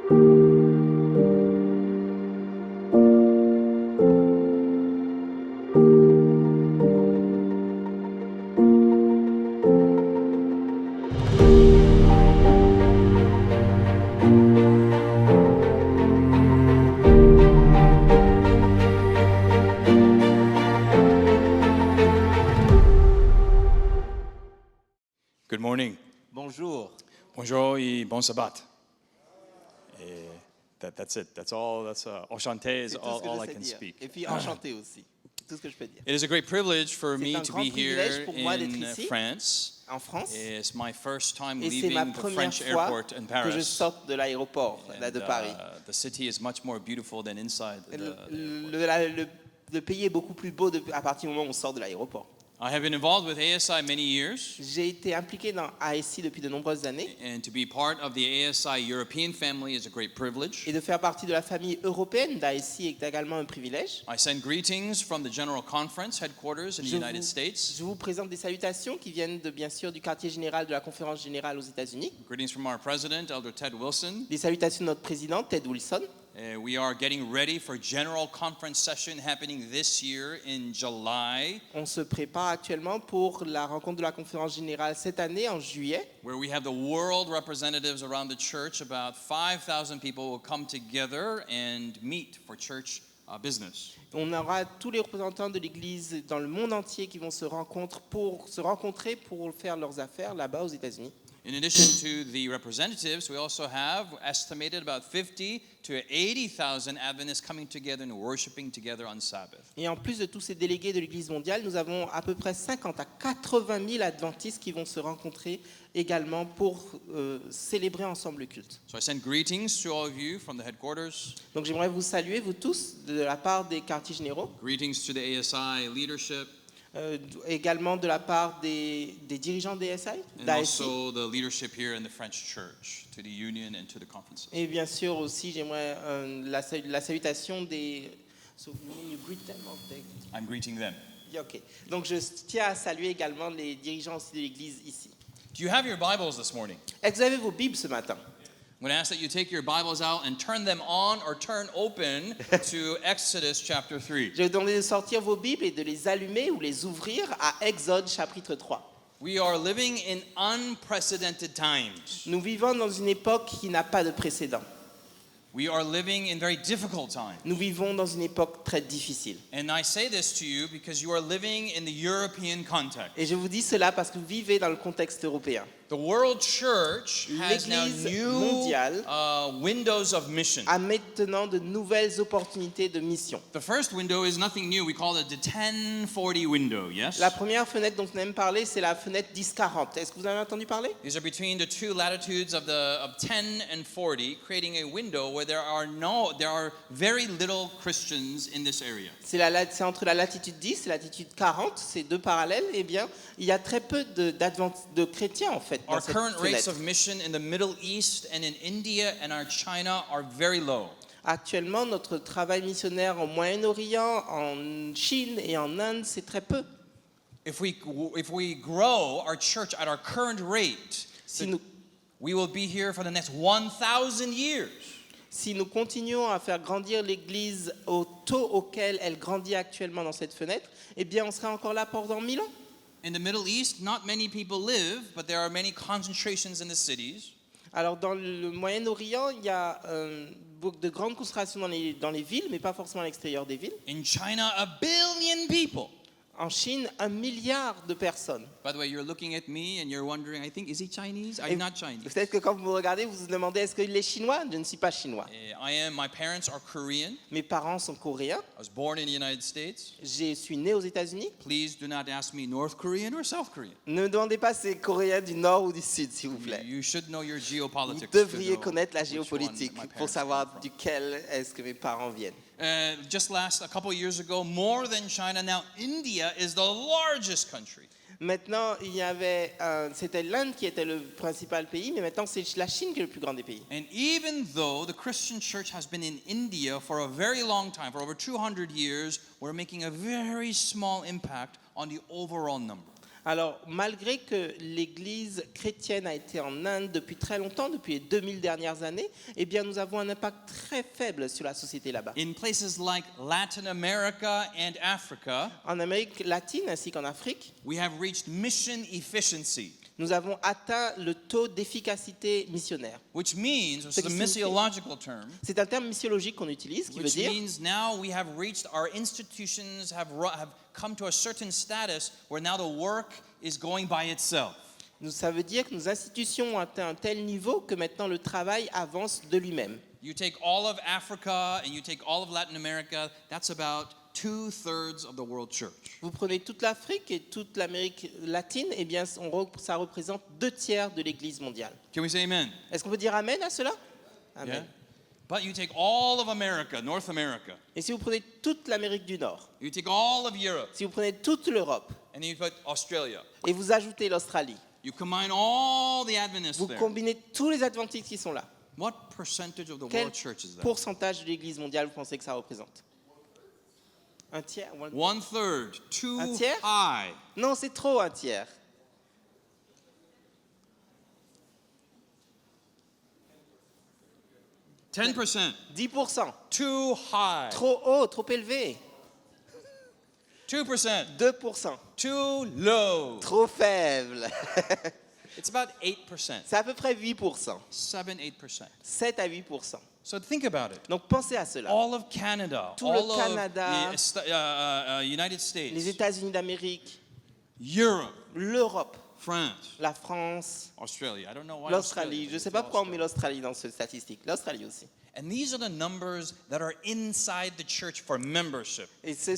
Good morning. Bonjour. Bonjour et bon sabbat. Et that's it. That's all. That's enchanté is C'est tout ce que all je I sais can dire. speak. Et puis enchanté aussi. C'est tout ce que je peux dire. It is a great privilege for C'est me un to grand be privilège here pour moi d'être in ici, France. En France. It's my first time Et c'est ma leaving the première French fois airport in que je Paris. sorte de l'aéroport là, de Paris. The city is much more beautiful than inside the Le pays est beaucoup plus beau à partir du moment où on sort de l'aéroport. I have been involved with ASI many years, J'ai été impliqué dans ASI depuis de nombreuses années. and to be part of the ASI European family is a great privilege. Et de faire partie de la famille européenne d'ASI est également un privilège. I send greetings from the General Conference headquarters in the United States. Je vous présente des salutations qui viennent bien sûr du quartier général de la conférence générale aux États-Unis. Greetings from our president, Elder Ted Wilson. Des salutations de notre président Ted Wilson. We are getting ready for General Conference session happening this year in July, On se prépare actuellement pour la rencontre de la conférence générale cette année en juillet, where we have the world representatives around the church. About 5,000 people will come together and meet for church business. On aura tous les représentants de l'Église dans le monde entier qui vont se rencontrer pour faire leurs affaires là-bas aux États-Unis. In addition to the representatives, we also have estimated about 50 to 80,000 Adventists coming together and worshiping together on Sabbath. Et en plus de tous ces délégués de l'Église mondiale, nous avons à peu près 50 à 80 000 adventistes qui vont se rencontrer également pour célébrer ensemble le culte. So I send greetings to all of you from the headquarters. Donc j'aimerais vous saluer, vous tous, de la part des quartiers généraux, Greetings to the ASI leadership. également de la part des dirigeants des ASI, And d'ASI. also the leadership here in the French church, to the union and to the conferences. Et bien sûr aussi, j'aimerais la salutation des... So, you greet them, or they- I'm greeting them. Yeah, ok. Donc je tiens à saluer également les dirigeants aussi de l'Église ici. Do you have your Bibles this morning? Est-ce que vous avez vos Bibles ce matin? I'm going to ask that you take your Bibles out and turn them on or turn open to Exodus chapter 3. Je vais vous demander de sortir vos Bibles et de les allumer ou les ouvrir à Exode chapitre 3. We are living in unprecedented times. Nous vivons dans une époque qui n'a pas de précédent. We are living in very difficult times. Nous vivons dans une époque très difficile. And I say this to you because you are living in the European context. Et je vous dis cela parce que vous vivez dans le contexte européen. The world church has now L'Église new mondiale windows of mission. A maintenant de nouvelles opportunités de mission. The first window is nothing new. We call it the 1040 window, yes? La première fenêtre dont on aime parler, c'est la fenêtre 10-40. Est-ce que vous en avez entendu parler? These are between the two latitudes of 10 and 40, creating a window where there are very little Christians in this area. C'est entre la latitude 10 et la latitude 40, c'est deux parallèles. Eh bien, il y a très peu de chrétiens en fait dans Our cette current rates fenêtre. of mission in the Middle East and in India and our China are very low. Actuellement, notre travail missionnaire au Moyen-Orient, en Chine et en Inde, c'est très peu. If we grow our church at our current rate, Si nous, we will be here for the next 1,000 years. si nous continuons à faire grandir l'Église au taux auquel elle grandit actuellement dans cette fenêtre, eh bien, on sera encore là pendant 1000 ans. In the Middle East, not many people live, but there are many concentrations in the cities. Alors, dans le Moyen-Orient, il y a de grandes concentrations dans les villes, mais pas forcément à l'extérieur des villes. In China, 1 billion people. En Chine, 1 milliard de personnes. By the way, you're looking at me and you're wondering, I think, is he Chinese? Et I'm not Chinese. peut-être que quand vous me regardez, vous vous demandez, est-ce qu'il est chinois? Je ne suis pas chinois. My parents are Korean. Mes parents sont coréens. I was born in the United States. Je suis né aux États-Unis. Please do not ask me North Korean or South Korean. Ne me demandez pas si c'est coréen du nord ou du sud, s'il vous plaît. You should know your Vous geopolitics. devriez to know connaître la which one géopolitique my pour parents savoir come from. duquel est-ce que mes parents viennent. Just a couple of years ago, more than China, now India is the largest country. Maintenant, c'était l'Inde qui était le principal pays, mais maintenant c'est la Chine qui est le plus grand des pays. And even though the Christian church has been in India for a very long time, for over 200 years, we're making a very small impact on the overall number. Alors, malgré que l'Église chrétienne a été en Inde depuis très longtemps, depuis les 2000 dernières années, eh bien, nous avons un impact très faible sur la société là-bas. In places like Latin America and Africa, En Amérique latine ainsi qu'en Afrique, we have reached mission efficiency, nous avons atteint le taux d'efficacité missionnaire. which means, which Ce is a qui signifie- missiological term, C'est un terme missiologique qu'on utilise qui veut which dire means now we have reached, our institutions have come to a certain status where now the work is going by itself. ça veut dire que nos institutions ont atteint un tel niveau que maintenant le travail avance de lui-même. You take all of Africa and you take all of Latin America, that's about 2/3 of the world church. Vous prenez toute l'Afrique et toute l'Amérique latine, eh bien, ça représente 2/3 de l'Église mondiale. Can we say amen? Est-ce qu'on peut dire Amen à cela? Amen. Yeah? But you take all of America, North America, Et si vous prenez toute l'Amérique du Nord, you take all of Europe, si vous prenez toute l'Europe and then you put Australia. et vous ajoutez l'Australie, You combine all the Adventists vous there. combinez tous les adventistes qui sont là, What percentage of the quel world church is that? pourcentage de l'Église mondiale vous pensez que ça représente? Un tiers? 1/3, too Un tiers? high. Non, c'est trop un tiers. 10%, 10%. too high. Trop haut, trop élevé. 2%, 2%. too low. Trop faible. It's about 8%, C'est à peu près 8%. 7-8%. 7 à 8%. So think about it. Donc pensez à cela. All of Canada, Tout le all of Canada, the United Les States, États-Unis d'Amérique, Europe, l'Europe, France, la France, Australia. I don't know why l'Australie. Australia, Je ne sais it's pas pourquoi on met Australia. l'Australie dans cette statistique. L'Australie aussi. And these are the numbers that are inside the church for membership. Et c'est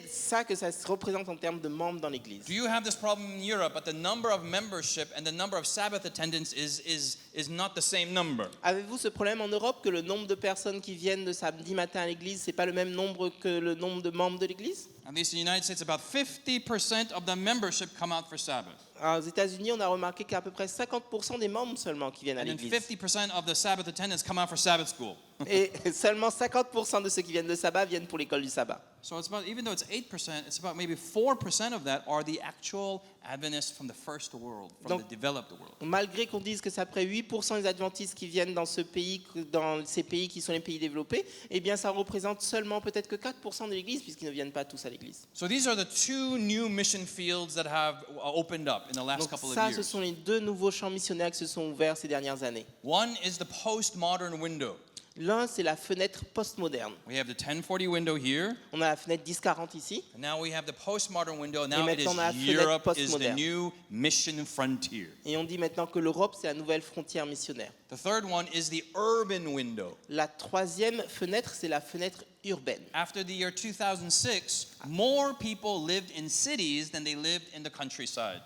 ça que ça se représente en termes de membres dans l'Église. Do you have this problem in Europe, but the number of membership and the number of Sabbath attendance is not the same number? Avez-vous ce problème en Europe que le nombre de personnes qui viennent le samedi matin à l'Église, c'est pas le même nombre que le nombre de membres de l'Église? At least in the United States, about 50% of the membership come out for Sabbath. Alors, aux États-Unis, on a remarqué qu'il y a à peu près 50% des membres seulement qui viennent à And then l'Église. 50% of the Sabbath attendance come out for Sabbath school. Et seulement 50% de ceux qui viennent de sabbat viennent pour l'école du sabbat. So it's about, even though it's 8%, it's about maybe 4% of that are the actual Adventists from the first world, from Donc- the developed world. Malgré qu'on dise que c'est à peu près 8% des adventistes qui viennent dans ces pays qui sont les pays développés, eh bien ça représente seulement peut-être que 4% de l'Église puisqu'ils ne viennent pas tous à l'Église. So these are the two new mission fields that have opened up in the last Donc couple ça, of ce years. sont les deux nouveaux champs missionnaires qui se sont ouverts ces dernières années. One is the postmodern window. L'un, c'est la fenêtre postmoderne. We have the 1040 window here, On a la fenêtre 1040 ici. and now we have the postmodern window. Now it is maintenant, on a la fenêtre Europe is the postmoderne. new mission frontier. Et on dit maintenant que l'Europe, c'est la nouvelle frontière missionnaire. The third one is the urban window. La troisième fenêtre, c'est la fenêtre urbaine. After the year 2006, more people lived in cities than they lived in the countryside.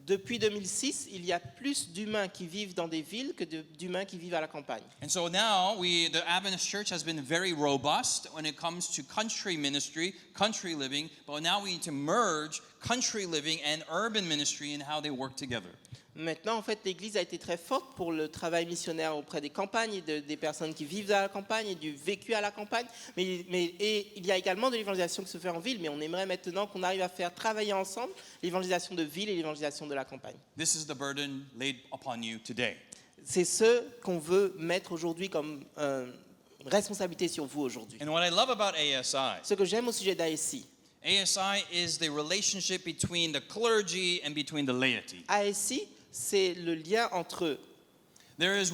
Depuis 2006, il y a plus d'humains qui vivent dans des villes que d'humains qui vivent à la campagne. And so now the Adventist Church has been very robust when it comes to country ministry, country living, but now we need to merge country living and urban ministry and how they work together. Maintenant, en fait, l'Église a été très forte pour le travail missionnaire auprès des campagnes, et des personnes qui vivent à la campagne et du vécu à la campagne. Et il y a également de l'évangélisation qui se fait en ville, mais on aimerait maintenant qu'on arrive à faire travailler ensemble l'évangélisation de ville et l'évangélisation de la campagne. This is the burden laid upon you today. C'est ce qu'on veut mettre aujourd'hui comme responsabilité sur vous aujourd'hui. And what I love about ASI, Ce que j'aime au sujet d'ASI, ASI is the relationship between the clergy and between the laity. ASI, c'est le lien entre There is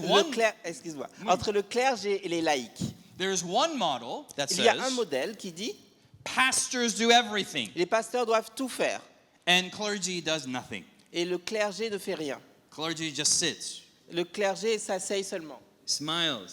entre le clergé et les laïcs. one model that Il y a un says modèle qui dit pastors do everything les pasteurs doivent tout faire and clergy does nothing. et le clergé ne fait rien. Clergy just sits, Le clergé s'asseye seulement. smiles,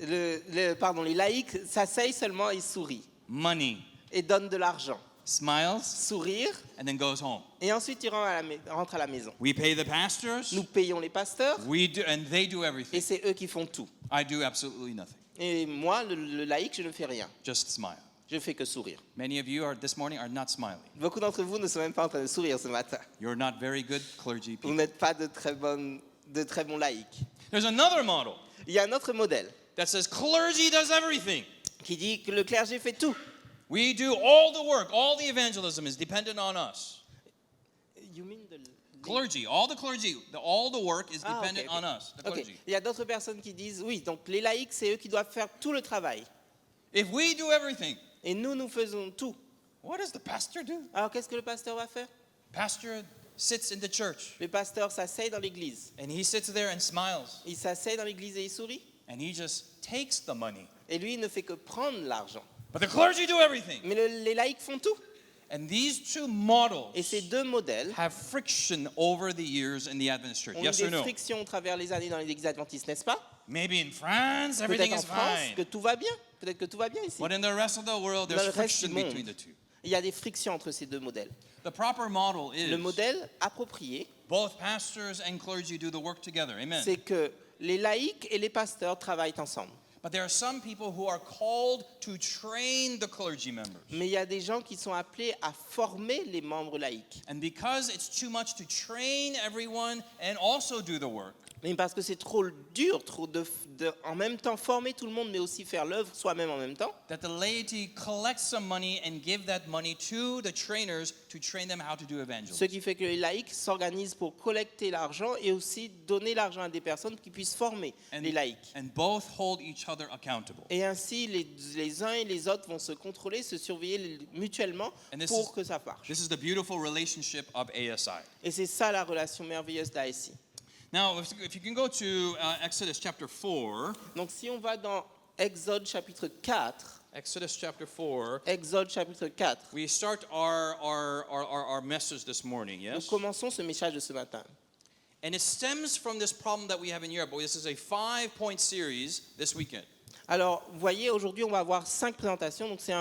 Les laïcs s'asseyent seulement et sourient money, et donnent de l'argent. smiles, Sourire and then goes home. et ensuite ils rentrent à la maison. We pay the pastors, Nous payons les pasteurs and they do et everything. c'est eux qui font tout. I do absolutely nothing. Et moi, le laïc, je ne fais rien. Just smile. Je fais que sourire. Many of you this morning are not smiling. Beaucoup d'entre vous ne sont même pas en train de sourire ce matin. You're not very good clergy Vous people. n'êtes pas de très bons laïcs. There's another model Il y a un autre modèle that says clergy does everything qui dit que le clergé fait tout We do all the work, all the evangelism is dependent on us. You mean Clergy, all the work is Ah, dependent ok, ok. on us, the Ok. clergy. Il y a d'autres personnes qui disent oui, donc les laïcs, c'est eux qui doivent faire tout le travail. If we do everything, Et nous faisons tout. what does the pastor do? Alors qu'est-ce que le pasteur va faire? Pastor sits in the church Le pasteur s'asseye dans l'église. and he sits there and smiles Il s'asseye dans l'église et il sourit. and he just takes the money. Et lui, il ne fait que prendre l'argent. But the clergy do everything. Mais les laïcs font tout. And these two models Et ces deux modèles have friction over the years in the Adventist church. ont eu Yes or des no? frictions à travers les années dans l'église adventiste, n'est-ce pas? Maybe in France everything Peut-être en is France fine. que tout va bien. Peut-être que tout va bien ici. But in the rest of the world Dans there's le reste friction du monde, between the two. il y a des frictions entre ces deux modèles. The proper model Le is modèle approprié, both pastors and clergy do the work together. Amen. c'est que les laïcs et les pasteurs travaillent ensemble. But there are some people who are called to train the clergy members. Mais il y a des gens qui sont appelés à former les membres laïcs. And because it's too much to train everyone and also do the work, Mais parce que c'est trop dur, trop en même temps former tout le monde, mais aussi faire l'œuvre soi-même en même temps, that the laity collects some money and give that money to the trainers to train them how to do ce evangelism. qui fait que les laïcs s'organisent pour collecter l'argent et aussi donner l'argent à des personnes qui puissent former les laïcs. And both hold each other accountable. Et ainsi, les uns et les autres vont se contrôler, se surveiller mutuellement And this pour que ça marche. This is the beautiful relationship of ASI. Et c'est ça la relation merveilleuse d'ASI. Now, if you can go to Exodus chapter 4, Donc si on va dans Exode chapitre 4, Exodus chapter 4, Exode chapitre 4, we start our message this morning, nous yes? commençons ce message de ce matin. And it stems from this problem that we have in Europe. This is a 5-point series this weekend. Alors, vous voyez, aujourd'hui, on va avoir 5 présentations, donc c'est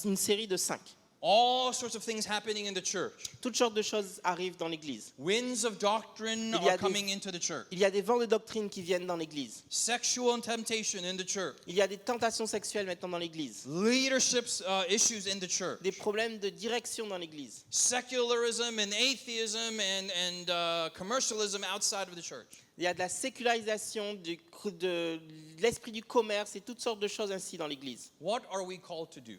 une série de 5. All sorts of things happening in the church. Toutes sortes de choses arrivent dans l'Église. Winds of doctrine Il y a are des- coming into the church. Il y a des vents de doctrine qui viennent dans l'Église. Sexual temptation in the church. Il y a des tentations sexuelles maintenant dans l'Église. Leadership issues in the church. Des problèmes de direction dans l'Église. Secularism and atheism and commercialism outside of the church. Il y a de la sécularisation, de l'esprit du commerce et toutes sortes de choses ainsi dans l'Église. What are we called to do?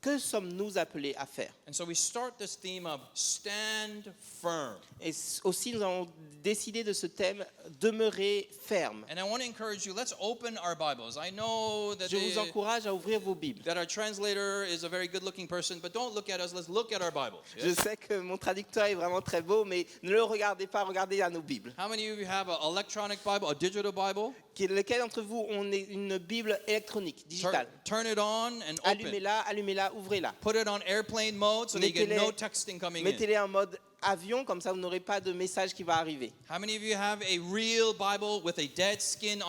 Que sommes-nous appelés à faire? And so we start this theme of stand firm. Et aussi, nous avons décidé de ce thème, demeurer ferme. And I want to encourage you, let's open our Bibles. I know that, Je vous encourage à ouvrir vos Bibles. that our translator is a very good looking person, but don't look at us, let's look at our Bibles. Je Yes? sais que mon traducteur est vraiment très beau, mais ne le regardez pas, regardez à nos Bibles. How many of you have an electronic Bible, a digital Bible? Lequel d'entre vous ont une Bible électronique, digitale? Turn it on and open. Allumez-la, ouvrez-la. Put it on airplane mode so that you get Mettez-les- no texting coming in. Mettez-les en mode avion, comme ça vous n'aurez pas de message qui va arriver. How many of you have a real Bible with a dead skin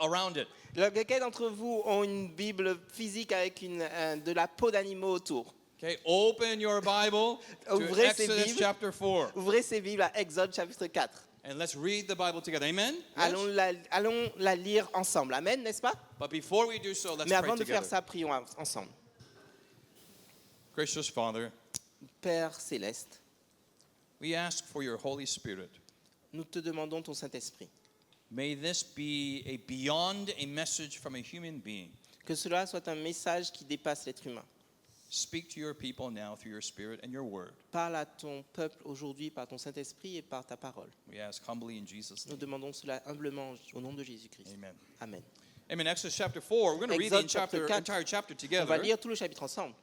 around it? Lequel d'entre vous ont une Bible physique avec de la peau d'animaux autour? Okay, open your Bible to Ouvrez ces Exodus Bibles. chapter 4. Ouvrez ces Bibles à Exode chapitre 4. And let's read the Bible together. Amen? Yes? Allons la lire ensemble. Amen, n'est-ce pas? But before we do so, let's Mais pray avant de faire together. ça, prions ensemble. Gracious Father, Père céleste, we ask for your Holy Spirit. nous te demandons ton Saint-Esprit. May this be beyond a message from a human being. Que cela soit un message qui dépasse l'être humain. Speak to your people now through your Spirit and your word. Parle à ton peuple aujourd'hui par ton Saint-Esprit et par ta parole. We ask humbly in Jesus' Nous name. demandons cela humblement au nom de Jésus-Christ. Amen. Amen. Amen. Exodus chapter 4. We're going to read the Exode chapter 4. entire chapter On va together. lire tout le chapitre ensemble.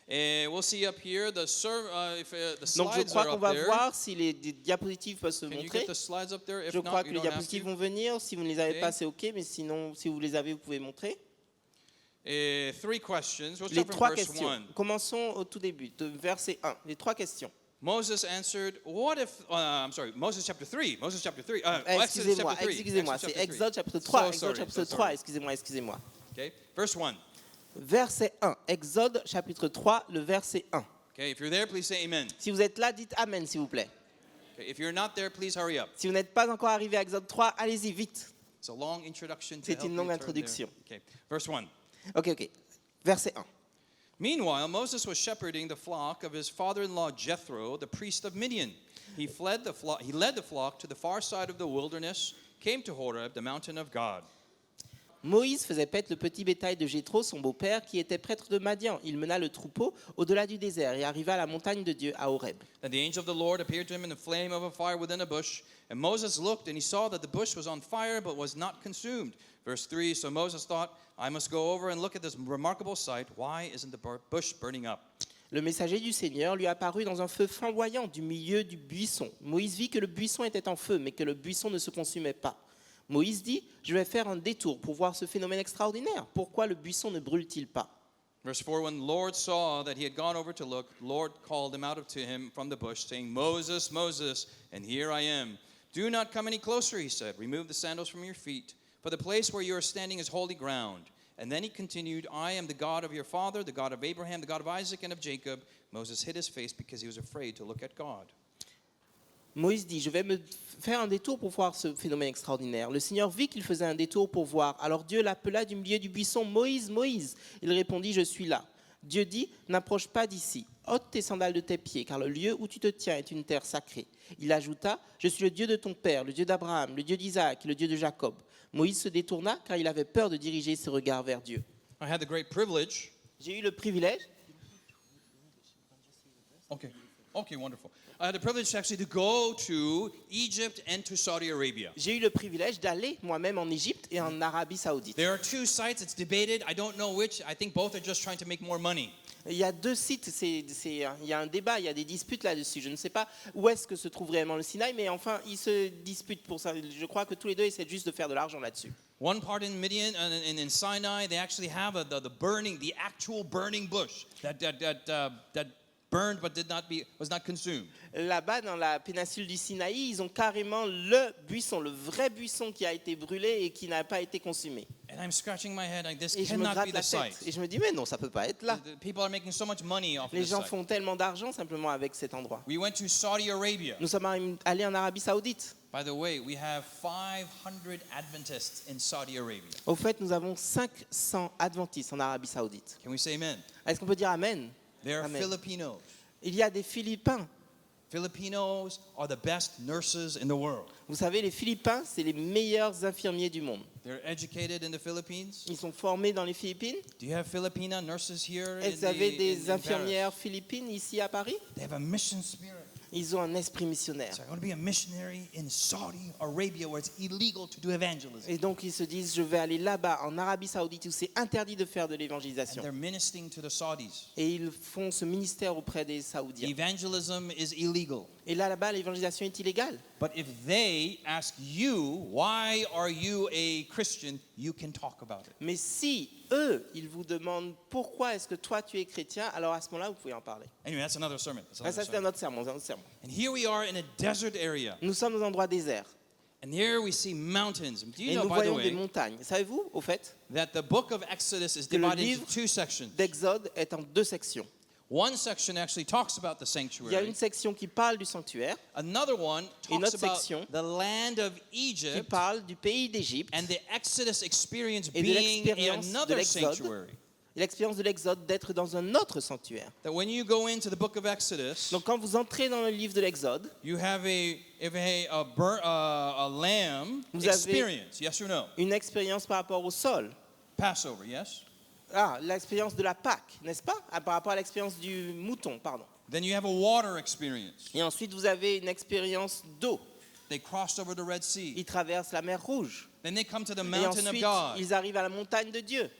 And we'll see up here if the Donc je slides crois are qu'on up va there. voir si les diapositives peuvent se Can you montrer. get the slides up there? If Je not, crois que you les don't have diapositives to. vont venir. Si vous ne les avez Ok. pas, c'est OK. Mais sinon, si vous les avez, vous pouvez montrer. 3 questions. We'll Les start from 3 verse questions. 1. Commençons au tout début, de verset 1. Les 3 questions. Moses answered, what if, Moses chapter 3. Exodus chapter 3. Excusez-moi, Exodus c'est chapter 3. Exode chapitre So 3. sorry, Exode chapitre so 3, sorry. excusez-moi. Okay, verse 1. Verset 1. Exode chapitre 3, le verset 1. Okay, if you're there, please say amen. Si vous êtes là, dites Amen, s'il vous plaît. Okay, if you're not there, please hurry up. Si vous n'êtes pas encore arrivé à Exode 3, allez-y vite. It's a long introduction to C'est help une you longue turn there. introduction. Okay, verse 1. Ok. Verset 1. Meanwhile, Moses was shepherding the flock of his father-in-law Jethro, the priest of Midian. He led the flock to the far side of the wilderness, came to Horeb, the mountain of God. Moïse faisait paître le petit bétail de Jéthro, son beau-père, qui était prêtre de Madian. Il mena le troupeau au-delà du désert et arriva à la montagne de Dieu, à Horeb. Then the angel of the Lord appeared to him in the flame of a fire within a bush. And Moses looked, and he saw that the bush was on fire, but was not consumed. Verse 3, so Moses thought, I must go over and look at this remarkable sight. Why isn't the bush burning up? Le messager du Seigneur lui apparut dans un feu flamboyant du milieu du buisson. Moïse vit que le buisson était en feu, mais que le buisson ne se consumait pas. Moïse dit, je vais faire un détour pour voir ce phénomène extraordinaire. Pourquoi le buisson ne brûle-t-il pas? Verse 4, when the Lord saw that he had gone over to look, the Lord called him out to him from the bush, saying, Moses, Moses, and here I am. Do not come any closer, he said. Remove the sandals from your feet, for the place where you are standing is holy ground. And then he continued, I am the God of your father, the God of Abraham, the God of Isaac, and of Jacob. Moses hid his face because he was afraid to look at God. Moïse dit, je vais me faire un détour pour voir ce phénomène extraordinaire. Le Seigneur vit qu'il faisait un détour pour voir. Alors Dieu l'appela du milieu du buisson, Moïse, Moïse. Il répondit, je suis là. Dieu dit, n'approche pas d'ici. Ôte tes sandales de tes pieds, car le lieu où tu te tiens est une terre sacrée. Il ajouta, je suis le Dieu de ton père, le Dieu d'Abraham, le Dieu d'Isaac et le Dieu de Jacob. Moïse se détourna, car il avait peur de diriger ses regards vers Dieu. I had the great privilege. J'ai eu le privilège. Okay, wonderful. I had the privilege actually to go to Egypt and to Saudi Arabia. J'ai eu le privilège d'aller moi-même en Égypte et en Arabie Saoudite. There are two sites, it's debated. I don't know which. I think both are just trying to make more money. Il y a deux sites, il y a un débat, il y a des disputes là-dessus. Je ne sais pas où est-ce que se trouve réellement le Sinaï, mais enfin, ils se disputent pour ça. Je crois que tous les deux essaient juste de faire de l'argent là-dessus. One part in Midian and in Sinai, they actually have the burning, the actual burning bush that burned but was not consumed. Là-bas, dans la péninsule du Sinaï, ils ont carrément le buisson, le vrai buisson qui a été brûlé et qui n'a pas été consumé. And I'm scratching my head like this Et je me cannot gratte be la the tête. site. Et je me dis, mais non, ça peut pas être là. The people are making so much money off Les this gens site. font tellement d'argent simplement avec cet endroit. We went to Saudi Arabia. Nous sommes allés en Arabie Saoudite. By the way, we have 500 Adventists in Saudi Arabia. Au fait, nous avons 500 adventistes en Arabie Saoudite. Can we say amen? Est-ce qu'on peut dire Amen? They are Amen. Filipinos. Il y a des Philippins. Filipinos are the best nurses in the world. Vous savez, les Philippins, c'est les meilleurs infirmiers du monde. They're educated in the Philippines. Ils sont formés dans les Philippines. Do you have Filipina nurses here Et vous avez des in infirmières Paris? philippines ici à Paris. They have a mission spirit. Ils ont un esprit missionnaire. So I want to be a missionary in Saudi Arabia where it's illegal to do evangelism. Et donc ils se disent, je vais aller là-bas, en Arabie Saoudite, où c'est interdit de faire de And l'évangélisation. they're ministering to the Saudis. Et ils font ce ministère auprès des Saoudiens. Evangelism is illegal. Et là-bas, l'évangélisation est illégale. But if they ask you, why are you a Christian, you can talk about it. Mais si eux, ils vous demandent pourquoi est-ce que toi tu es chrétien, alors à ce moment-là, vous pouvez en parler. Anyway, that's another sermon. Ah, ça, c'est un autre sermon, c'est un autre sermon. And here we are in a desert area. Nous sommes dans un endroit désert. And here we see mountains. Do you Et know, nous by the voyons des way, montagnes. Savez-vous, au fait, that the book of Exodus is que le divided into livre two sections? d'Exode est en deux sections. One section actually talks about the Il y a sanctuary. une section qui parle du sanctuaire, Another one Une talks autre about section the land of qui Egypt parle du pays d'Égypte and the Exodus experience et de being in l'expérience de another l'Exode. sanctuary. et l'expérience de l'Exode d'être dans un autre sanctuaire. That when you go into the book of Exodus, Donc quand vous entrez dans le livre de l'Exode, you have a lamb Vous avez- experience, yes or no? une expérience par rapport au sol. Passover, yes? Ah, l'expérience de la Pâque, n'est-ce pas? Ah, par rapport à l'expérience du mouton, pardon. Then you have a water experience. Et ensuite, vous avez une expérience d'eau. They crossed over the Red Sea. Ils traversent la mer Rouge. Then they come to the Et mountain of ensuite, God. ils arrivent à la montagne de Dieu.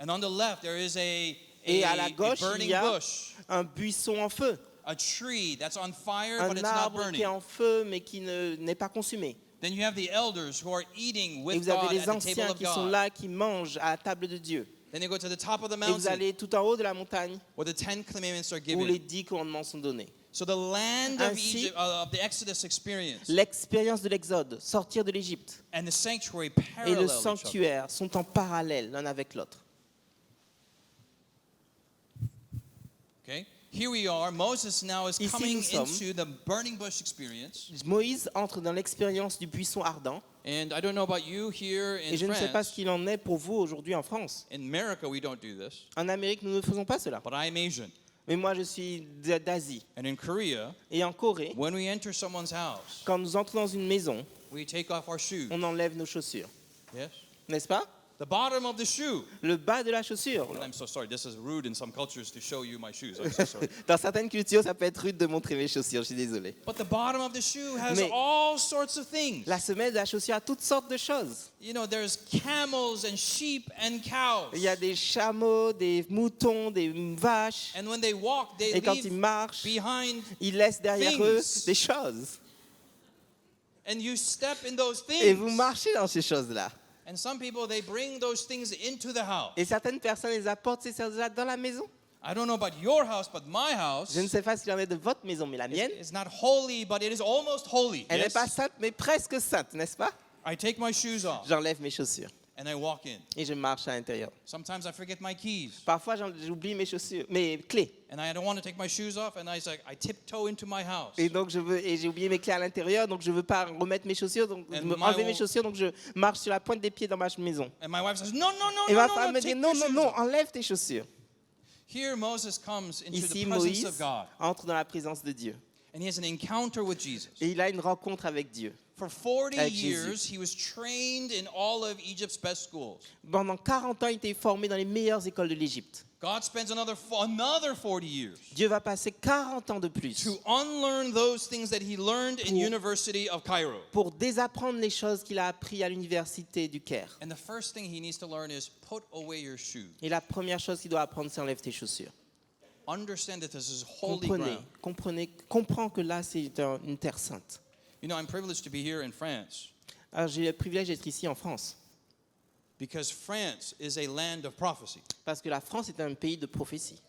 And on the left, there is Et à la a gauche, il burning y a bush, un buisson en feu. a tree that's on fire, but Un it's not arbre qui burning. est en feu, mais qui n'est pas consumé. Then you have the elders who are eating Et with vous avez God les at the table anciens of qui sont God. là, qui mangent à la table de Dieu. Then you go to the top of the Et vous mountain allez tout en haut de la montagne, where the 10 commandments are où les given. 10 commandements sont donnés. So the land of Ainsi, Egypt, of the Exodus experience L'expérience de l'Exode, sortir de l'Égypte, and the sanctuary et parallel le each other. sanctuaire sont en parallèle l'un avec l'autre. Okay? Here we are. Moses now is Ici, coming nous sommes. into the burning bush experience. Moïse entre dans l'expérience du buisson ardent. And I don't know about you here in Et je ne sais pas ce France. qu'il en est pour vous aujourd'hui en France. In America, we don't do this. En Amérique, nous ne faisons pas cela. But I'm Asian. Mais moi, je suis d'Asie. And in Korea, Et en Corée, when we enter someone's house, quand nous entrons dans une maison, we take off our shoes. on enlève nos chaussures. Yes? N'est-ce pas? The bottom of the shoe. Le bas de la chaussure. And I'm so sorry. This is rude in some cultures to show you my shoes. I'm so sorry. Dans certaines cultures, ça peut être rude de montrer mes chaussures, je suis désolé. But the bottom of the shoe has Mais- all sorts of things. La semelle de la chaussure a toutes sortes de choses. You know, there's camels and sheep and cows. Il y a des chameaux, des moutons, des vaches. And when they walk, they Et quand ils leave marchent, behind, ils laissent derrière things. eux des choses. and you step in those Et vous things. marchez dans ces choses-là. And some people, they bring those things into the house. Et certaines personnes les apportent ces choses-là dans la maison. I don't know about your house, but my house Je ne sais pas s'il y en a de votre maison, mais la mienne, is not holy, but it is almost holy. elle n'est Yes? pas sainte, mais presque sainte, n'est-ce pas? I take my shoes off J'enlève mes chaussures and I walk in. et je marche à l'intérieur. Sometimes I forget my keys Parfois, j'oublie mes chaussures, mes clés. and I don't want to take my shoes off, and I tiptoe into my house. Et donc, j'ai oublié mes clés à l'intérieur, donc je ne veux pas remettre mes chaussures, donc And enlever my mes chaussures, donc je marche sur la pointe des pieds dans ma maison. And my wife says, no, no, no, Et no, ma no, femme no, me dit, take non, your non, shoes non, off. enlève tes chaussures. Here Moses comes into Ici, the presence Moïse of God, entre dans la présence de Dieu. and he has an encounter with Jesus. Et il a une rencontre avec Dieu. For 40 Avec years, Jésus. he was trained in all of Egypt's best schools. Pendant 40 ans, il était formé dans les meilleures écoles de l'Égypte. God spends another 40 years Dieu va passer 40 ans de plus to unlearn those things that he learned in Pour- University of Cairo. pour désapprendre les choses qu'il a apprises à l'université du Caire. And the first thing he needs to learn is put away your shoes. Et la première chose qu'il doit apprendre, c'est enlève tes chaussures. Understand that this is holy ground. Comprends que là, c'est une terre sainte. You know, I'm privileged to be here in France Alors, j'ai le privilège d'être ici en France, because France is a land of prophecy. parce que la France est un pays de prophétie.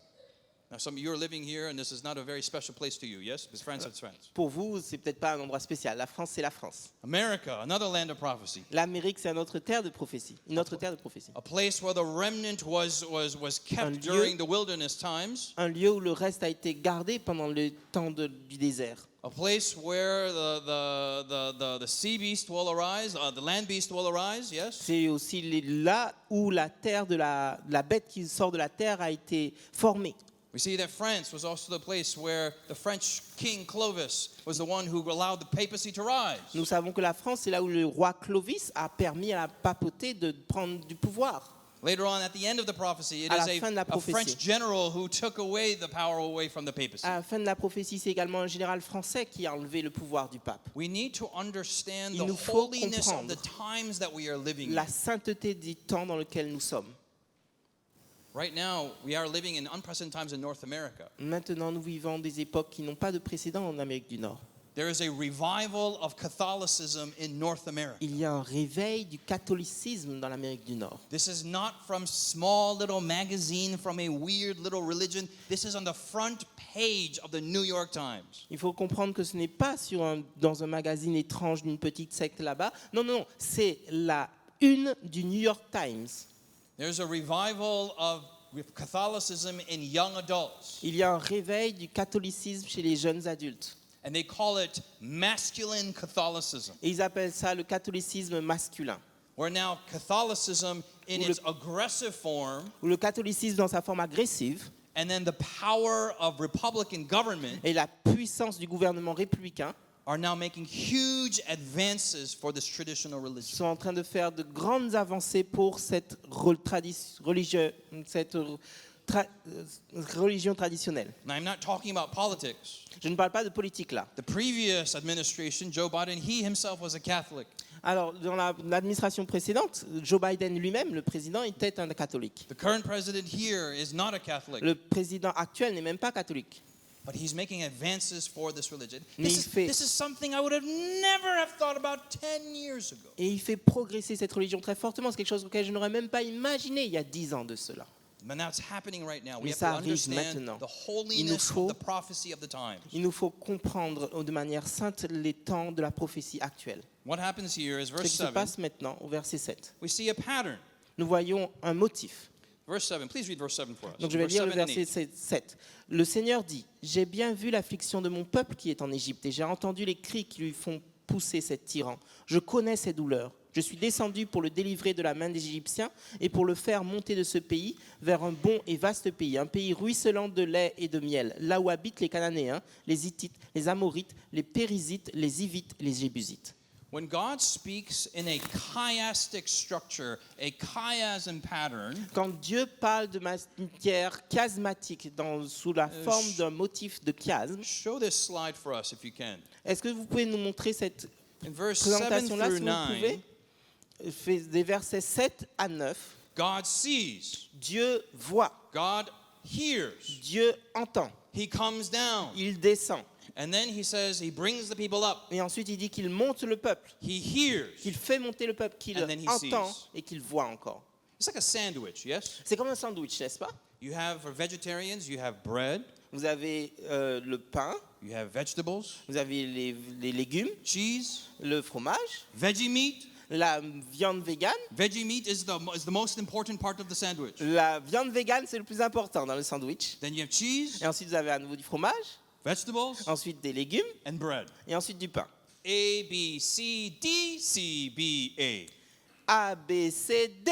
Now, some of you are living here, and this is not a very special place to you, yes? Because France is France. Pour vous, c'est peut-être pas un endroit spécial. La France, c'est la France. America, another land of prophecy. L'Amérique, c'est une autre terre de prophétie. Une autre terre de prophétie. A place where the remnant was kept Un lieu- during the wilderness times. Un lieu où le reste a été gardé pendant le temps du désert. A place where the sea beast will arise, the land beast will arise, yes? C'est aussi là où la terre la bête qui sort de la terre a été formée. We see that France was also the place where the French king Clovis was the one who allowed the papacy to rise. Nous savons que la France, c'est là où le roi Clovis a permis à la papauté de prendre du pouvoir. Later on, at the end of the prophecy, it À la is fin de la a prophétie. French general who took away the power away from the papacy. À la fin de la prophétie, c'est également un général français qui a enlevé le pouvoir du pape. We need to understand Il the nous faut holiness of comprendre the times that we are living La in. sainteté du temps dans lequel nous sommes. Right now, we are living in unprecedented times in North America. Maintenant, nous vivons des époques qui n'ont pas de précédent en Amérique du Nord. There is a revival of Catholicism in North America. Il y a un réveil du catholicisme dans l'Amérique du Nord. This is not from small little magazine from a weird little religion. This is on the front page of the New York Times. Il faut comprendre que ce n'est pas dans un magazine étrange d'une petite secte là-bas. Non, non, non, c'est la une du New York Times. There's a revival of Catholicism in young adults. Il y a un réveil du catholicisme chez les jeunes adultes. And they call it masculine Catholicism. Et ils appellent ça le catholicisme masculin. Where now Catholicism in Ou le- its aggressive form Ou le catholicisme dans sa forme agressive and then the power of Republican government et la puissance du gouvernement républicain are now making huge advances for this traditional religion. sont en train de faire de grandes avancées pour cette religion traditionnelle. Now, I'm not talking about politics. Je ne parle pas de politique là. The previous administration, Joe Biden, he himself was a Catholic. Alors, dans l'administration précédente, Joe Biden lui-même, le président, était un catholique. The current president here is not a Catholic, Le président actuel n'est même pas catholique. but he's making advances for this religion. Mais This is something I would have never have thought about 10 years ago. Et il fait progresser cette religion très fortement. C'est quelque chose auquel je n'aurais même pas imaginé il y a 10 ans de cela. But now it's happening right now. We Mais have ça to arrive understand maintenant. the Il nous holiness faut- of the prophecy of the times. Il nous faut comprendre de manière sainte les temps de la prophétie actuelle. What happens here is Ce verse qui se 7. passe maintenant au verset 7. We see a pattern. Nous voyons un motif. Verse 7. Please read verse 7 for us. Donc je vais Verse lire le 7 and verset 8. 7. Le Seigneur dit, « J'ai bien vu l'affliction de mon peuple qui est en Égypte, et j'ai entendu les cris qui lui font pousser cet tyran. Je connais ses douleurs. Je suis descendu pour le délivrer de la main des Égyptiens et pour le faire monter de ce pays vers un bon et vaste pays, un pays ruisselant de lait et de miel, là où habitent les Cananéens, les Hittites, les Amorites, les Périzites, les Hivites, les Jébusites. » When God speaks in a chiastic structure, a chiasm pattern, Quand Dieu parle de matière chiasmatique sous la forme d'un motif de chiasme, show this slide for us if you can. est-ce que vous pouvez nous montrer cette In verse 7 présentation-là, through si vous 9, pouvez? Des versets 7 à 9, God sees, Dieu voit, God hears, Dieu entend, He comes down, il descend. and then He says He brings the people up. Et ensuite, il dit qu'il monte le peuple, He hears. qu'il fait monter le peuple, qu'il And then he entend sees. et qu'il voit encore. It's like a sandwich, yes? C'est comme un sandwich, n'est-ce pas? You have, for vegetarians, you have bread, Vous avez le pain, you have vegetables, vous avez les légumes, cheese, le fromage, veggie meat. la viande végane. Veggie meat is the most important part of the sandwich. La viande végane, c'est le plus important dans le sandwich. Then you have cheese, Et ensuite, vous avez à nouveau du fromage, vegetables, ensuite des légumes and bread. et ensuite du pain. A, B, C, D, C, B, A. A, B, C, D,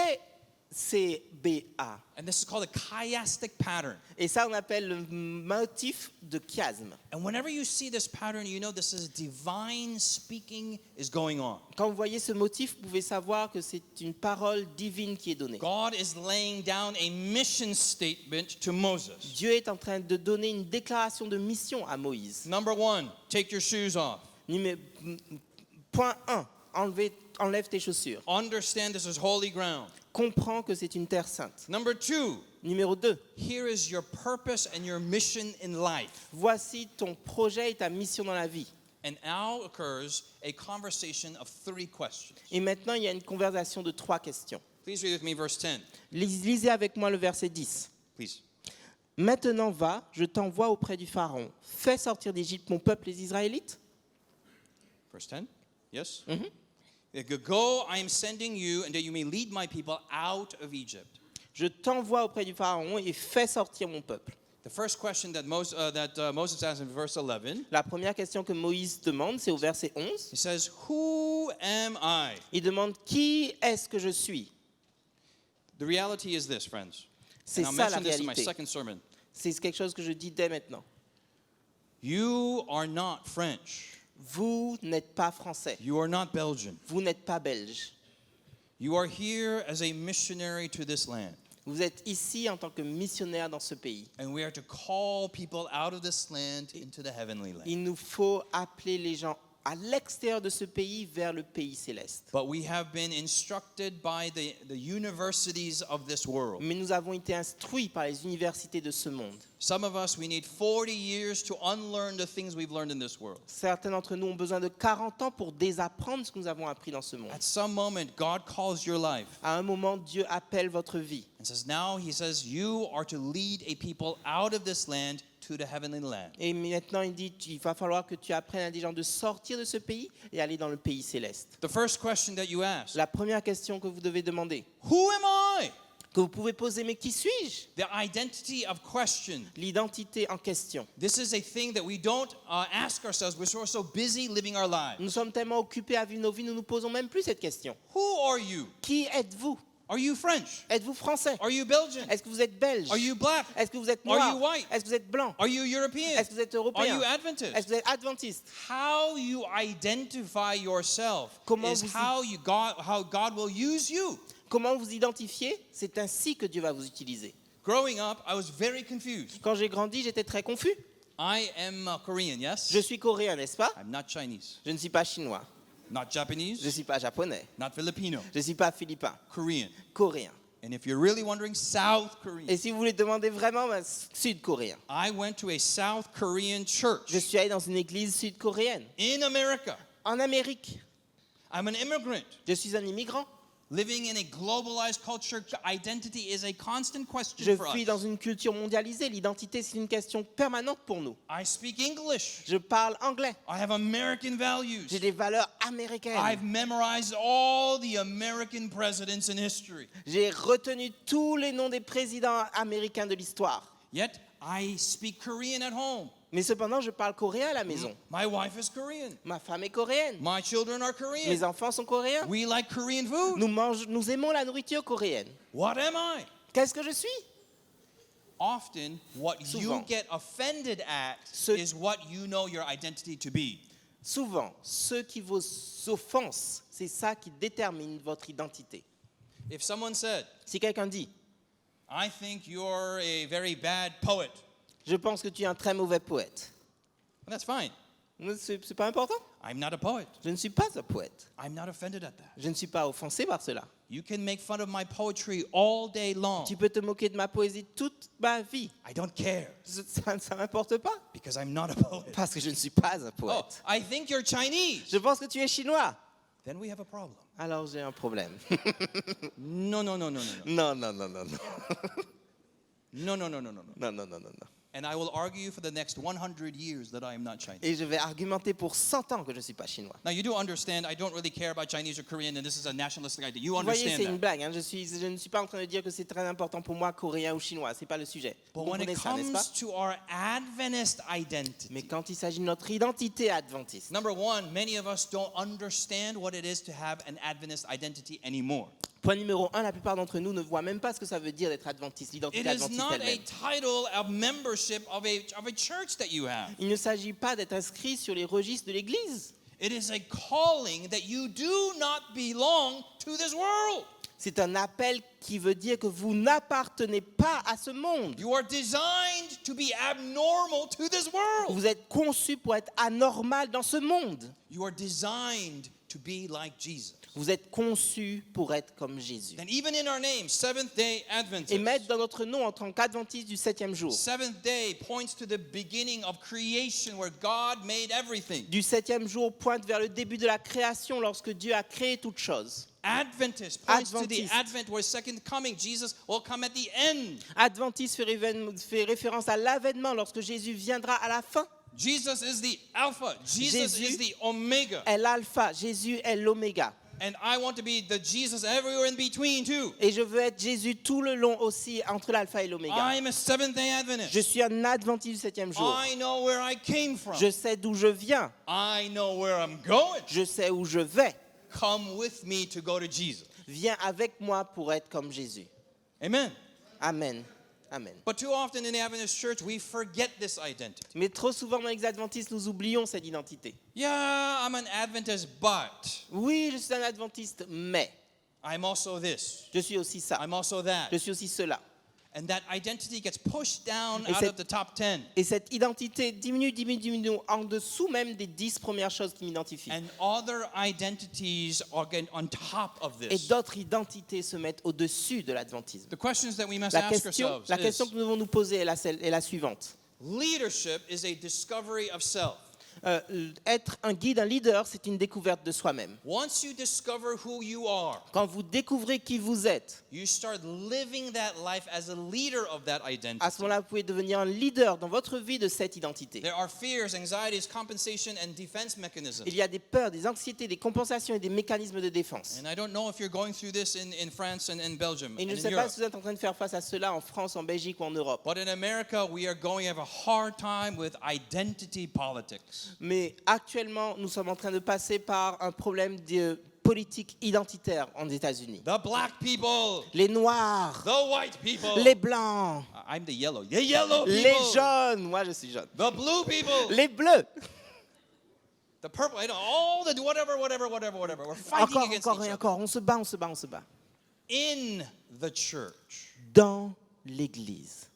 C, B, A. And this is called a chiastic pattern. Et ça, on appelle le motif de chiasme. And whenever you see this pattern, you know this is divine speaking is going on. Quand vous voyez ce motif, vous pouvez savoir que c'est une parole divine qui est donnée. God is laying down a mission statement to Moses. Dieu est en train de donner une déclaration de mission à Moïse. Number 1, take your shoes off. Point 1, enlève tes chaussures. Understand this is holy ground. Comprends que c'est une terre sainte. Number 2, Numéro 2, here is your purpose and your mission in life. voici ton projet et ta mission dans la vie. And now occurs a conversation of 3 questions. Et maintenant, il y a une conversation de 3 questions. Please read with me verse 10. Lisez avec moi le verset 10. Please. Maintenant va, je t'envoie auprès du Pharaon. Fais sortir d'Égypte mon peuple, les Israélites. Verse 10. Yes? Go, I am sending you, and that you may lead my people out of Egypt. Je t'envoie auprès du Pharaon et fais sortir mon peuple. The first question that Moses asks in verse 11, La première question que Moïse demande, c'est au verset 11. he says, Who am I? Il demande qui est-ce que je suis. The reality is this, friends. C'est And I'll ça la mention this in my réalité. second sermon. C'est quelque chose que je dis dès maintenant. You are not French. Vous n'êtes pas français. You are not Belgian. Vous n'êtes pas belge. You are here as a missionary to this land. Vous êtes ici en tant que missionnaire dans ce pays. And we are to call people out of this land into the heavenly land. Il nous faut appeler les gens à l'extérieur de ce pays vers le pays céleste. But we have been instructed by the universities of this world. Mais nous avons été instruits par les universités de ce monde. Some of us, we need 40 years to unlearn the things we've learned in this world. Certains d'entre nous ont besoin de 40 ans pour désapprendre ce que nous avons appris dans ce monde. At some moment, God calls your life À un moment, Dieu appelle votre vie. and says, now he says, you are to lead a people out of this land to the heavenly land. Et maintenant, il dit, il va falloir que tu apprennes à des gens de sortir de ce pays et aller dans le pays céleste. The first question that you ask, La première question que vous devez demander, who am I? que vous pouvez poser, mais qui suis-je? The identity of question. L'identité en question. This is a thing that we don't ask ourselves. We're so busy living our lives. Nous sommes tellement occupés à vivre nos vies, nous ne nous posons même plus cette question. Who are you? Qui êtes-vous? Are you French? Êtes-vous français? Are you Belgian? Est-ce que vous êtes belge? Are you black? Est-ce que vous êtes Are noir? you white? Est-ce que vous êtes blanc? Are you European? Est-ce que vous êtes Are européen? you Adventist? Est-ce que vous êtes adventiste? How you identify yourself Comment is vous how God will use you. Comment vous identifiez? C'est ainsi que Dieu va vous utiliser. Growing up, I was very confused. Quand j'ai grandi, j'étais très confus. I am Korean, yes? Je suis coréen, n'est-ce pas? I'm not Chinese, Je ne suis pas chinois. not Je ne Japanese, suis pas japonais. not Filipino, Je ne suis pas philippin. Korean. Coréen. And if you're really wondering, South Korean. Et si vous voulez demander vraiment, sud-coréen. I went to a South Korean church Je suis allé dans une église sud-coréenne. in America. En Amérique. I'm an immigrant. Je suis un immigrant. Living in a globalized culture, identity is a constant Je question for vis us. dans une culture mondialisée. L'identité, c'est une question permanente pour nous. I speak English. Je parle anglais. I have American values. J'ai des valeurs américaines. I've memorized all the American presidents in history. J'ai retenu tous les noms des présidents américains de l'histoire. Yet, I speak Korean at home. Mais cependant, je parle coréen à la maison. My wife is Korean. Ma femme est coréenne. My children are Mes Korean. enfants sont coréens. We like Korean food. Nous aimons la nourriture coréenne. What am I? Qu'est-ce que je suis? Often, what you Souvent. get offended at Ce- is what you know your identity to be. Souvent, ceux qui vous offensent, c'est ça qui détermine votre identité. If someone said, Si quelqu'un dit I think you're a very bad poet, « Je pense que tu es un très mauvais poète well, that's fine. », c'est pas important. I'm not a poet. Je ne suis pas un poète. I'm not offended at that. Je ne suis pas offensé par cela. You can make fun of my poetry all day long. Tu peux te moquer de ma poésie toute ma vie. I don't care Ça ne m'importe pas, because I'm not a poet. parce que je ne suis pas un Oh, poète. I think you're Chinese. Je pense que tu es chinois. Then we have a problem. Alors j'ai un problème. No, no, no, no, no, no. Non, non, non, non, non. No, no, no, no, no, no. Non, non, non, non, non. And I will argue for the next 100 years that I am not Chinese. Et je vais argumenter pour 100 ans que je ne suis pas chinois. Now, you do understand, I don't really care about Chinese or Korean, and this is a nationalistic idea. You Vous voyez, understand c'est une that. blague. Hein. Je ne suis pas en train de dire que c'est très important pour moi, coréen ou chinois. Ce n'est pas le sujet. Vous But when comprenez it ça, n'est-ce pas? comes to our Adventist identity, Mais quand il s'agit de notre identité adventiste, number one, many of us don't understand what it is to have an Adventist identity anymore. point numéro 1, la plupart d'entre nous ne voient même pas ce que ça veut dire d'être adventiste, It l'identité is adventiste not a elle-même. title of membership of a church that you have. Il ne s'agit pas d'être inscrit sur les registres de l'Église. It is a calling that you do not belong to this world. C'est un appel qui veut dire que vous n'appartenez pas à ce monde. You are designed to be abnormal to this world. Vous êtes conçu pour être anormal dans ce monde. You are designed to be like Jesus. Vous êtes conçu pour être comme Jésus. And even in our name, Seventh-day Et Adventist. mettre dans notre nom en tant qu'adventiste du 7e jour. Seventh day points to the beginning of creation where God made everything. Du 7e jour pointe vers le début de la création lorsque Dieu a créé toutes choses. Adventist points to the Adventist. advent where second coming, Jesus will come at the end. Adventiste fait référence à l'avènement lorsque Jésus viendra à la fin. Jesus is the Alpha. Jesus Jésus is the Omega. est l'alpha, Jésus est l'oméga. And I want to be the Jesus everywhere in between too. Et je veux être Jésus tout le long aussi entre l'alpha et l'oméga. I am a Seventh-day Adventist. Je suis un adventiste du 7e jour. I know where I came from. Je sais d'où je viens. I know where I'm going. Je sais où je vais. Come with me to go to Jesus. Viens avec moi pour être comme Jésus. Amen. Amen. Amen. But too often in the Adventist church, we forget this identity. Mais trop souvent dans les adventistes, nous oublions cette identité. Yeah, I'm an Adventist, but Oui, je suis un adventiste, mais I'm also this. je suis aussi ça. I'm also that. Je suis aussi cela. And that identity gets pushed down Et out cette- of the top 10. Et cette identité diminue en dessous même des 10 premières choses qui m'identifient. And other identities are getting on top of Et this. d'autres identités se mettent au-dessus de l'adventisme. The questions that we must La ask question ourselves que nous devons nous poser est la suivante. leadership is a discovery of self. Être un guide, un leader, c'est une découverte de soi-même. Once you discover who you are, Quand vous découvrez qui vous êtes, you start living that life as a leader of that identity. à ce moment-là, vous pouvez devenir un leader dans votre vie de cette identité. There are fears, anxieties, compensation, and defense mechanisms. Il y a des peurs, des anxiétés, des compensations et des mécanismes de défense. And I don't know if you're going through this in France and in Belgium Et and je ne in sais pas Europe. si vous êtes en train de faire face à cela en France, en Belgique ou en Europe. But in America, we are going to have a hard time with identity politics. Mais actuellement, nous sommes en train de passer par un problème de politique identitaire en États-Unis. The black people, Les Noirs, the white people. les Blancs, I'm the yellow. The yellow people. les jaunes, moi je suis jaune, The blue people. les bleus. The purple. You know, all the whatever. We're fighting Encore, against encore each et other. encore, on se bat, on se bat, on se bat. In the church. Dans l'Église.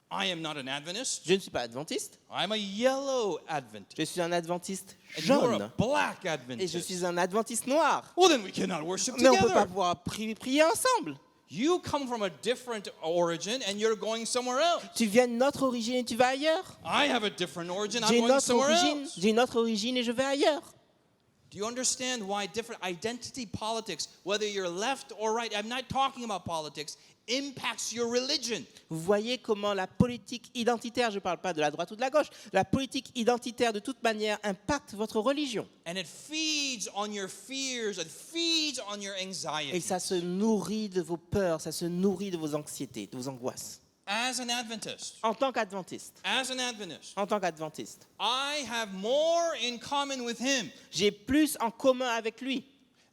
I am not an Adventist. Je ne suis pas adventiste, I'm a yellow Adventist. je suis un adventiste And you're jaune. a black Et je Adventist. suis un adventiste noir. Well, then we cannot worship Mais on ne peut pas together. pouvoir prier ensemble. You come from a different origin and you're going somewhere else. Tu viens de notre origine et tu vas ailleurs. I have a different origin. I'm J'ai going somewhere else. j'ai une autre origine et je vais ailleurs. Do you understand why different identity politics, whether you're left or right, I'm not talking about politics, impacts your religion? Vous voyez comment la politique identitaire, je ne parle pas de la droite ou de la gauche, la politique identitaire de toute manière impacte votre religion. And it feeds on your fears, it feeds on your Et anxiety. ça se nourrit de vos peurs, ça se nourrit de vos anxiétés, de vos angoisses. As an Adventist, En tant qu'adventiste, I have more in common with him j'ai plus en commun avec lui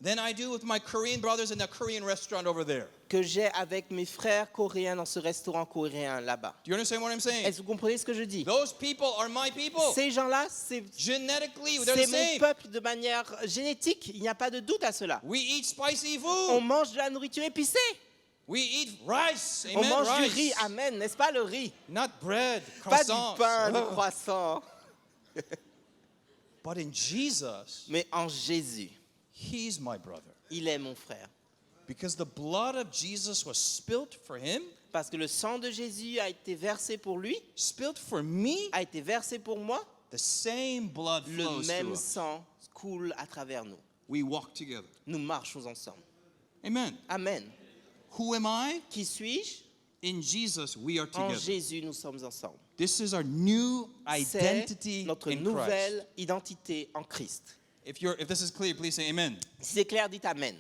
than I do with my Korean brothers in the Korean restaurant over there. que j'ai avec mes frères coréens dans ce restaurant coréen là-bas. Do you understand what I'm saying? Est-ce que vous comprenez ce que je dis? Those people are my people. Ces gens-là, c'est Genetically, they're c'est the mon same. peuple de manière génétique. Il n'y a pas de doute à cela. We eat spicy On food. mange de la nourriture épicée. We eat rice. On Amen. mange du Rice. riz. Amen. N'est-ce pas le riz? Not bread, Pas du croissants. pain, de Oh. croissant. But in Jesus, Mais en Jésus, he's my brother. il est mon frère. Because the blood of Jesus was spilt for him, Parce que le sang de Jésus a été versé pour lui, spilt for me. a été versé pour moi. The same blood Le flows même through us. sang coule à travers nous. We walk together. Nous marchons ensemble. Amen. Amen. Who am I? Qui suis-je? In Jesus, we are En together. Jésus, nous sommes ensemble. This is our new C'est identity notre in Christ. nouvelle identité en Christ. If this is clear, please say amen. Si c'est clair, dites Amen.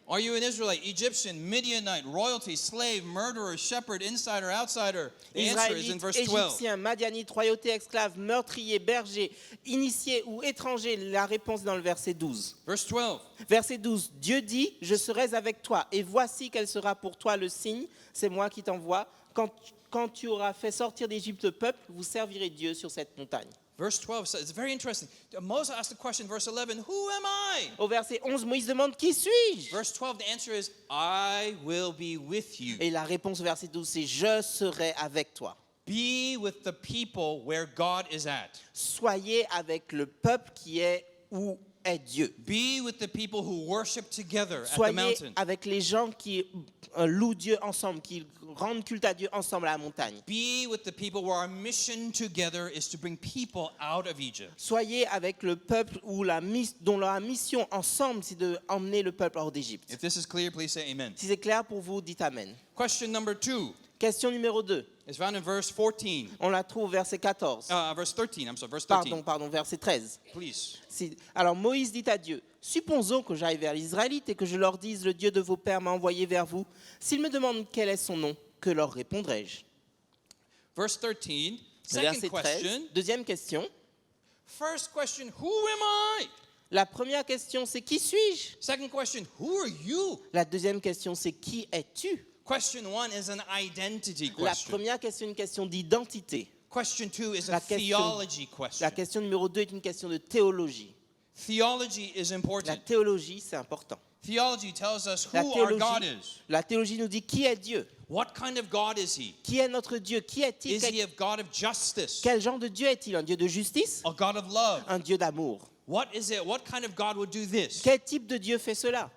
Are you an Israelite, Egyptian, Midianite, royalty, slave, murderer, shepherd, insider, outsider? The answer is in Israélite, verse 12. Égyptien, Madianite, royauté, esclave, meurtrier, berger, initié ou étranger. La réponse est dans le verset 12. Verse 12. Verset 12. Dieu dit, je serai avec toi. Et voici quel sera pour toi le signe. C'est moi qui t'envoie. Quand tu auras fait sortir d'Égypte le peuple, vous servirez Dieu sur cette montagne. Verse 12 says, it's very interesting. Moses asked the question, verse 11, who am I? Au verset 11, Moïse demande, qui suis-je? Verse 12, the answer is, I will be with you. Et la réponse au verset 12, c'est, je serai avec toi. Be with the people where God is at. Soyez avec le peuple qui est où est Dieu. Be with the people who worship together at the Soyez mountain. avec les gens qui louent Dieu ensemble, qui rendent culte à Dieu ensemble à la montagne. Be with the people where our mission together is to bring people out of Egypt. Soyez avec le peuple dont la mission ensemble, c'est d'emmener le peuple hors d'Égypte. If this is clear, please say amen. Si c'est clair pour vous, dites Amen. Question number 2 Question numéro 2. is found in verse 14. On la trouve au verset 14. Verse 13, I'm sorry, verse 13. Pardon, verset 13. Please. Alors Moïse dit à Dieu, supposons que j'aille vers les Israélites et que je leur dise, le Dieu de vos pères m'a envoyé vers vous. S'ils me demandent quel est son nom, que leur répondrai-je? Verse 13, second Verset 13. question. Deuxième question. First question, who am I? La première question, c'est qui suis-je? Second question, who are you? La deuxième question, c'est qui es-tu? Question 1 is an identity La question. première question est une question d'identité. Question 2 is La a question- theology question. La question numéro 2 est une question de théologie. Theology is La important. théologie, c'est important. Theology tells us La who our God théologie, is. la théologie nous dit qui est Dieu? What kind of God is he? Qui est notre Dieu? Qui est-il? Is he a God of justice? Quel genre de Dieu est-il? Un Dieu de justice? A God of love? Un Dieu d'amour? What is it? What kind of God would do this? Quel type de Dieu fait cela?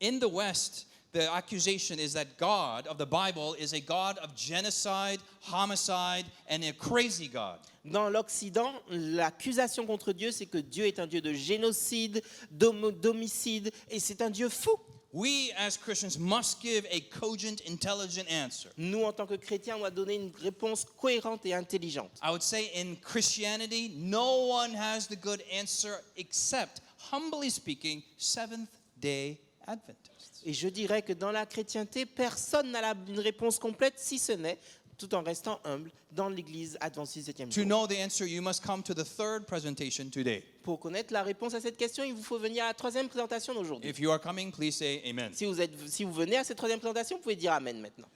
In the West, the accusation is that God of the Bible is a God of genocide, homicide, and a crazy God. Dans l'Occident, l'accusation contre Dieu, c'est que Dieu est un Dieu de génocide, d'homicide, et c'est un Dieu fou. We as Christians must give a cogent, intelligent answer. Nous, en tant que chrétiens, on doit donner une réponse cohérente et intelligente. I would say in Christianity, no one has the good answer except, humbly speaking, Seventh-day Adventists. Et je dirais que dans la chrétienté, personne n'a une réponse complète, si ce n'est, tout en restant humble, dans l'église adventiste 7e To jour. know the answer, you must come to the third presentation today. Pour connaître la réponse à cette question, il vous faut venir à la troisième présentation d'aujourd'hui. If you are coming, please say amen. Si vous venez à cette troisième présentation, vous pouvez dire Amen maintenant.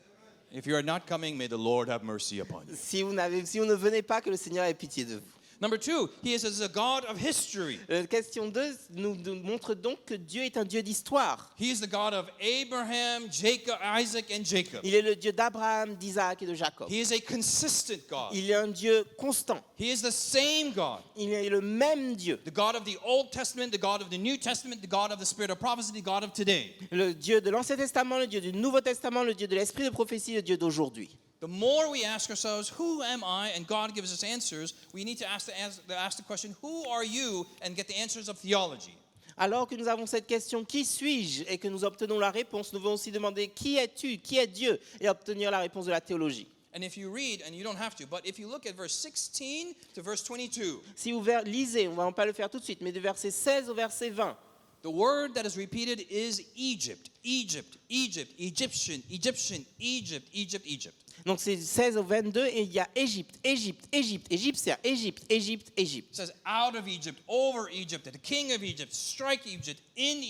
If you are not coming, may the Lord have mercy upon you. Si vous ne venez pas, que le Seigneur ait pitié de vous. Number 2, he is a God of history. Question 2 nous montre donc que Dieu est un Dieu d'histoire. He is the God of Abraham, Jacob, Isaac, and Jacob. Il est le Dieu d'Abraham, d'Isaac et de Jacob. He is a consistent God. Il est un Dieu constant. He is the same God. Il est le même Dieu. The God of the Old Testament, the God of the New Testament, the God of the Spirit of prophecy, the God of today. Le Dieu de l'Ancien Testament, le Dieu du Nouveau Testament, le Dieu de l'Esprit de prophétie, le Dieu d'aujourd'hui. The more we ask ourselves, who am I? And God gives us answers, we need to ask the question, who are you? And get the answers of theology. Alors que nous avons cette question, qui suis-je? Et que nous obtenons la réponse, nous devons aussi demander, qui es-tu? Qui est Dieu? Et obtenir la réponse de la théologie. And if you read, and you don't have to, but if you look at verse 16 to verse 22, Si vous lisez, on ne va pas le faire tout de suite, mais de verset 16 au verset 20, The word that is repeated is Egypt, Egypt, Egypt, Egyptian, Egyptian, Egypt, Egypt, Egypt. Donc c'est 16 au 22 et il y a Égypte, Égypte, Égypte, égyptien, Égypte, Égypte, Égypte. It says, out of Egypt, over Egypt, the king of Egypt, strike Egypt, in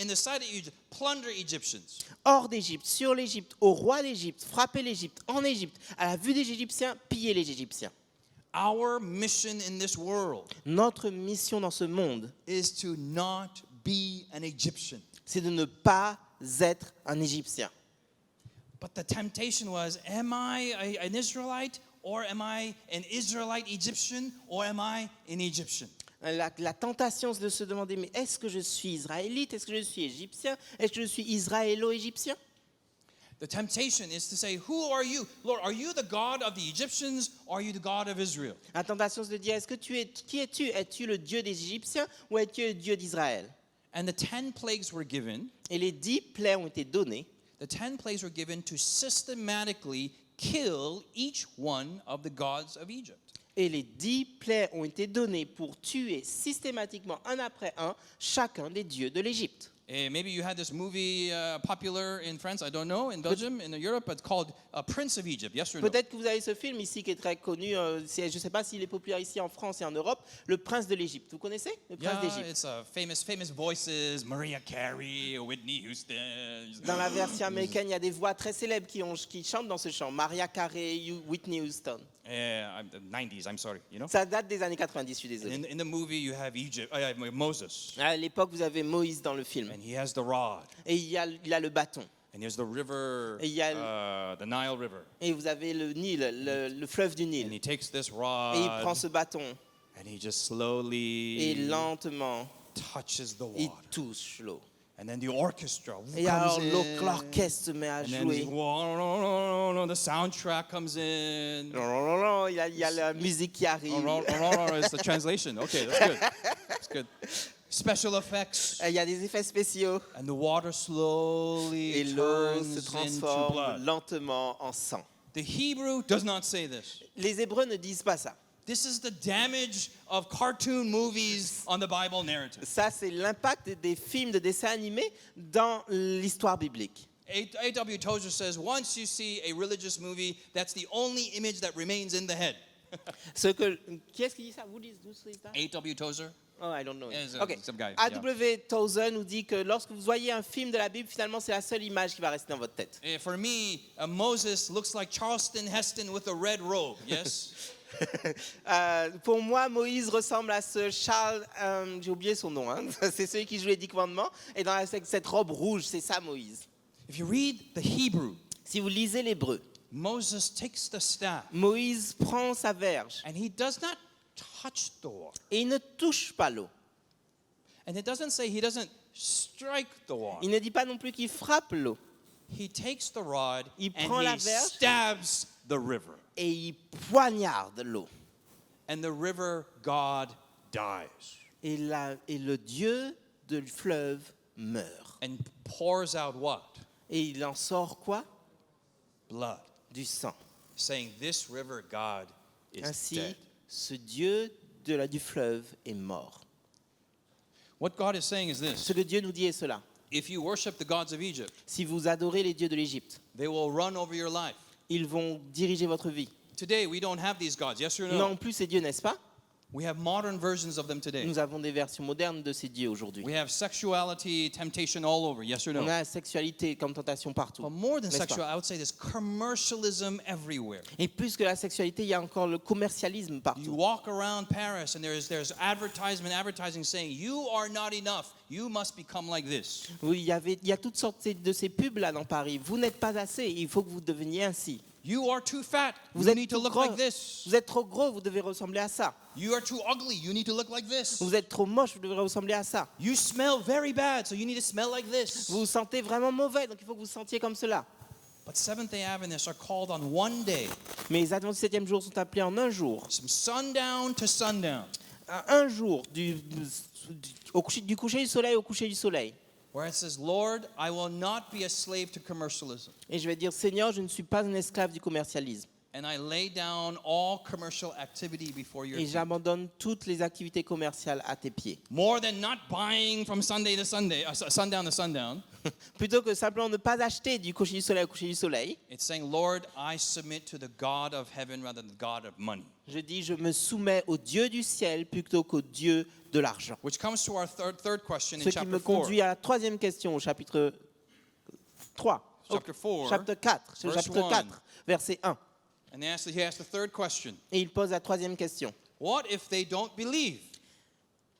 the sight of Egypt, plunder Egyptians. Hors d'Égypte, sur l'Égypte, au roi d'Égypte, frapper l'Égypte, en Égypte, à la vue des Égyptiens, piller les Égyptiens. Our mission in this world Notre mission dans ce monde, is to not be an Egyptian. c'est de ne pas être un Égyptien. But the temptation was, am I an Israelite, or am I an Israelite Egyptian, or am I an Egyptian? La tentation, c'est de se demander, mais est-ce que je suis israélite? Est-ce que je suis égyptien? Est-ce que je suis israélo-égyptien? The temptation is to say, who are you? Lord, are you the God of the Egyptians, or are you the God of Israel? La tentation, c'est de dire, qui es-tu? Es-tu le Dieu des Égyptiens ou es-tu le Dieu d'Israël? And the 10 plagues were given. Et les 10 plaies ont été données. The 10 plagues were given to systematically kill each one of the gods of Egypt. Et les 10 plaies ont été données pour tuer systématiquement, un après un, chacun des dieux de l'Égypte. Maybe you had this movie popular in France, I don't know, in Belgium, in Europe, but called Prince of Egypt. Yes or no? Peut-être que vous avez ce film ici qui est très connu, je ne sais pas s'il est populaire ici en France et en Europe, Le Prince de l'Égypte. Vous connaissez Le Prince Yeah, d'Égypte? it's famous voices, Mariah Carey, Whitney Houston. Dans la version américaine, il y a des voix très célèbres qui chantent dans ce chant. Mariah Carey, Whitney Houston. The 90s, I'm sorry, you know? Ça date des années 90, je suis désolé. In the movie, you have Moses, À l'époque, vous avez Moïse dans le film. and he has the rod, Et il a le bâton. and here's the river, Et il y a the Nile River, Et vous avez le Nil, le fleuve du and Nil. he takes this Et il prend rod, ce bâton and he just et slowly lentement, touches the il water. touche l'eau. And then the orchestra Et comes alors in, l'orchestre se met à and then jouer. the soundtrack comes in. Il y a la musique qui arrive. It's the translation. Okay, that's good. That's good. Special effects. Il y a des effets spéciaux. And the water slowly Et l'eau se turns into transforme blood. lentement en sang. The Hebrew does not say this. Les Hébreux ne disent pas ça. This is the damage of cartoon movies on the Bible narrative. Ça, c'est l'impact des films de dessins animés dans l'histoire biblique. A.W. Tozer says, once you see a religious movie, that's the only image that remains in the head. Qui est-ce qui dit ça? Who says that? A.W. Tozer? Oh, I don't know. Yes, Okay. some guy, A.W. Tozer nous dit que lorsque vous voyez un film de la Bible, finalement, c'est la seule image qui va rester dans votre tête. For me, Moses looks like Charleston Heston with a red robe, yes? Pour moi, Moïse ressemble à ce Charles, j'ai oublié son nom, hein. C'est celui qui joue les 10 commandements, et dans cette robe rouge, c'est ça Moïse. If you read the Hebrew, Si vous lisez l'hébreu, Moses takes the staff, Moïse prend sa verge and he does not touch the water. et il ne touche pas l'eau. And it doesn't say he doesn't strike the water. Il ne dit pas non plus qu'il frappe l'eau, He takes the rod Il and prend la he verge. stabs the river. et il poignarde l'eau. And the river god dies Et le Dieu du fleuve meurt. and pours out what? Et il en sort quoi? Blood. Du sang. Saying this river god is Ainsi, dead. ce Dieu du fleuve est mort. What God is saying is this. Ce que Dieu nous dit est cela. If you worship the gods of Egypt, Si vous adorez les dieux de l'Égypte, they will run over your life. ils vont diriger votre vie. Today we don't have these gods, yes or no? Non plus ces dieux, n'est-ce pas? We have modern versions of them today. Nous avons des versions modernes de ces dieux aujourd'hui. We have sexuality, temptation all over, yes or On no? a la sexualité comme tentation partout. But more than N'est-ce pas? sexual, I would say there's commercialism everywhere. Et plus que la sexualité, il y a encore le commercialisme You partout. walk around Paris and there's advertising saying you are not enough. You must become like this. Oui, il y a toutes sortes de ces pubs là dans Paris. Vous n'êtes pas assez, il faut que vous deveniez ainsi. You are too fat. Vous You êtes need to tout look gros. like this. Vous êtes trop gros, vous devez ressembler à ça. You are too ugly. You need to look like this. Vous êtes trop moche, vous devez ressembler à ça. You smell very bad, so you need to smell like this. Vous vous sentez vraiment mauvais, donc il faut que vous vous sentiez comme cela. But Seventh-day Adventists are called on one day, Mais les Adventistes du 7e jour sont appelés en un jour. from sundown to sundown, Un jour, du coucher du soleil au coucher du soleil. where it says, Lord, I will not be a slave to commercialism. Et je vais dire, Seigneur, je ne suis pas un esclave du commercialisme. and I lay down all commercial activity before your et feet. j'abandonne toutes les activités commerciales à tes pieds. More than not buying from Sunday to Sunday, sundown to sundown, Plutôt que simplement ne pas acheter du coucher du soleil au coucher du soleil, it's saying, Lord, I submit to the God of heaven rather than the God of money. je dis je me soumets au Dieu du ciel plutôt qu'au Dieu de l'argent. Which comes to our third question in Ce qui chapter me 4. conduit à la troisième question au chapitre 3. Chapter 4, Chapitre 4, c'est le verse chapitre 1. 4, verset 1. And he asks the third question. Et il pose la troisième question. What if they don't believe?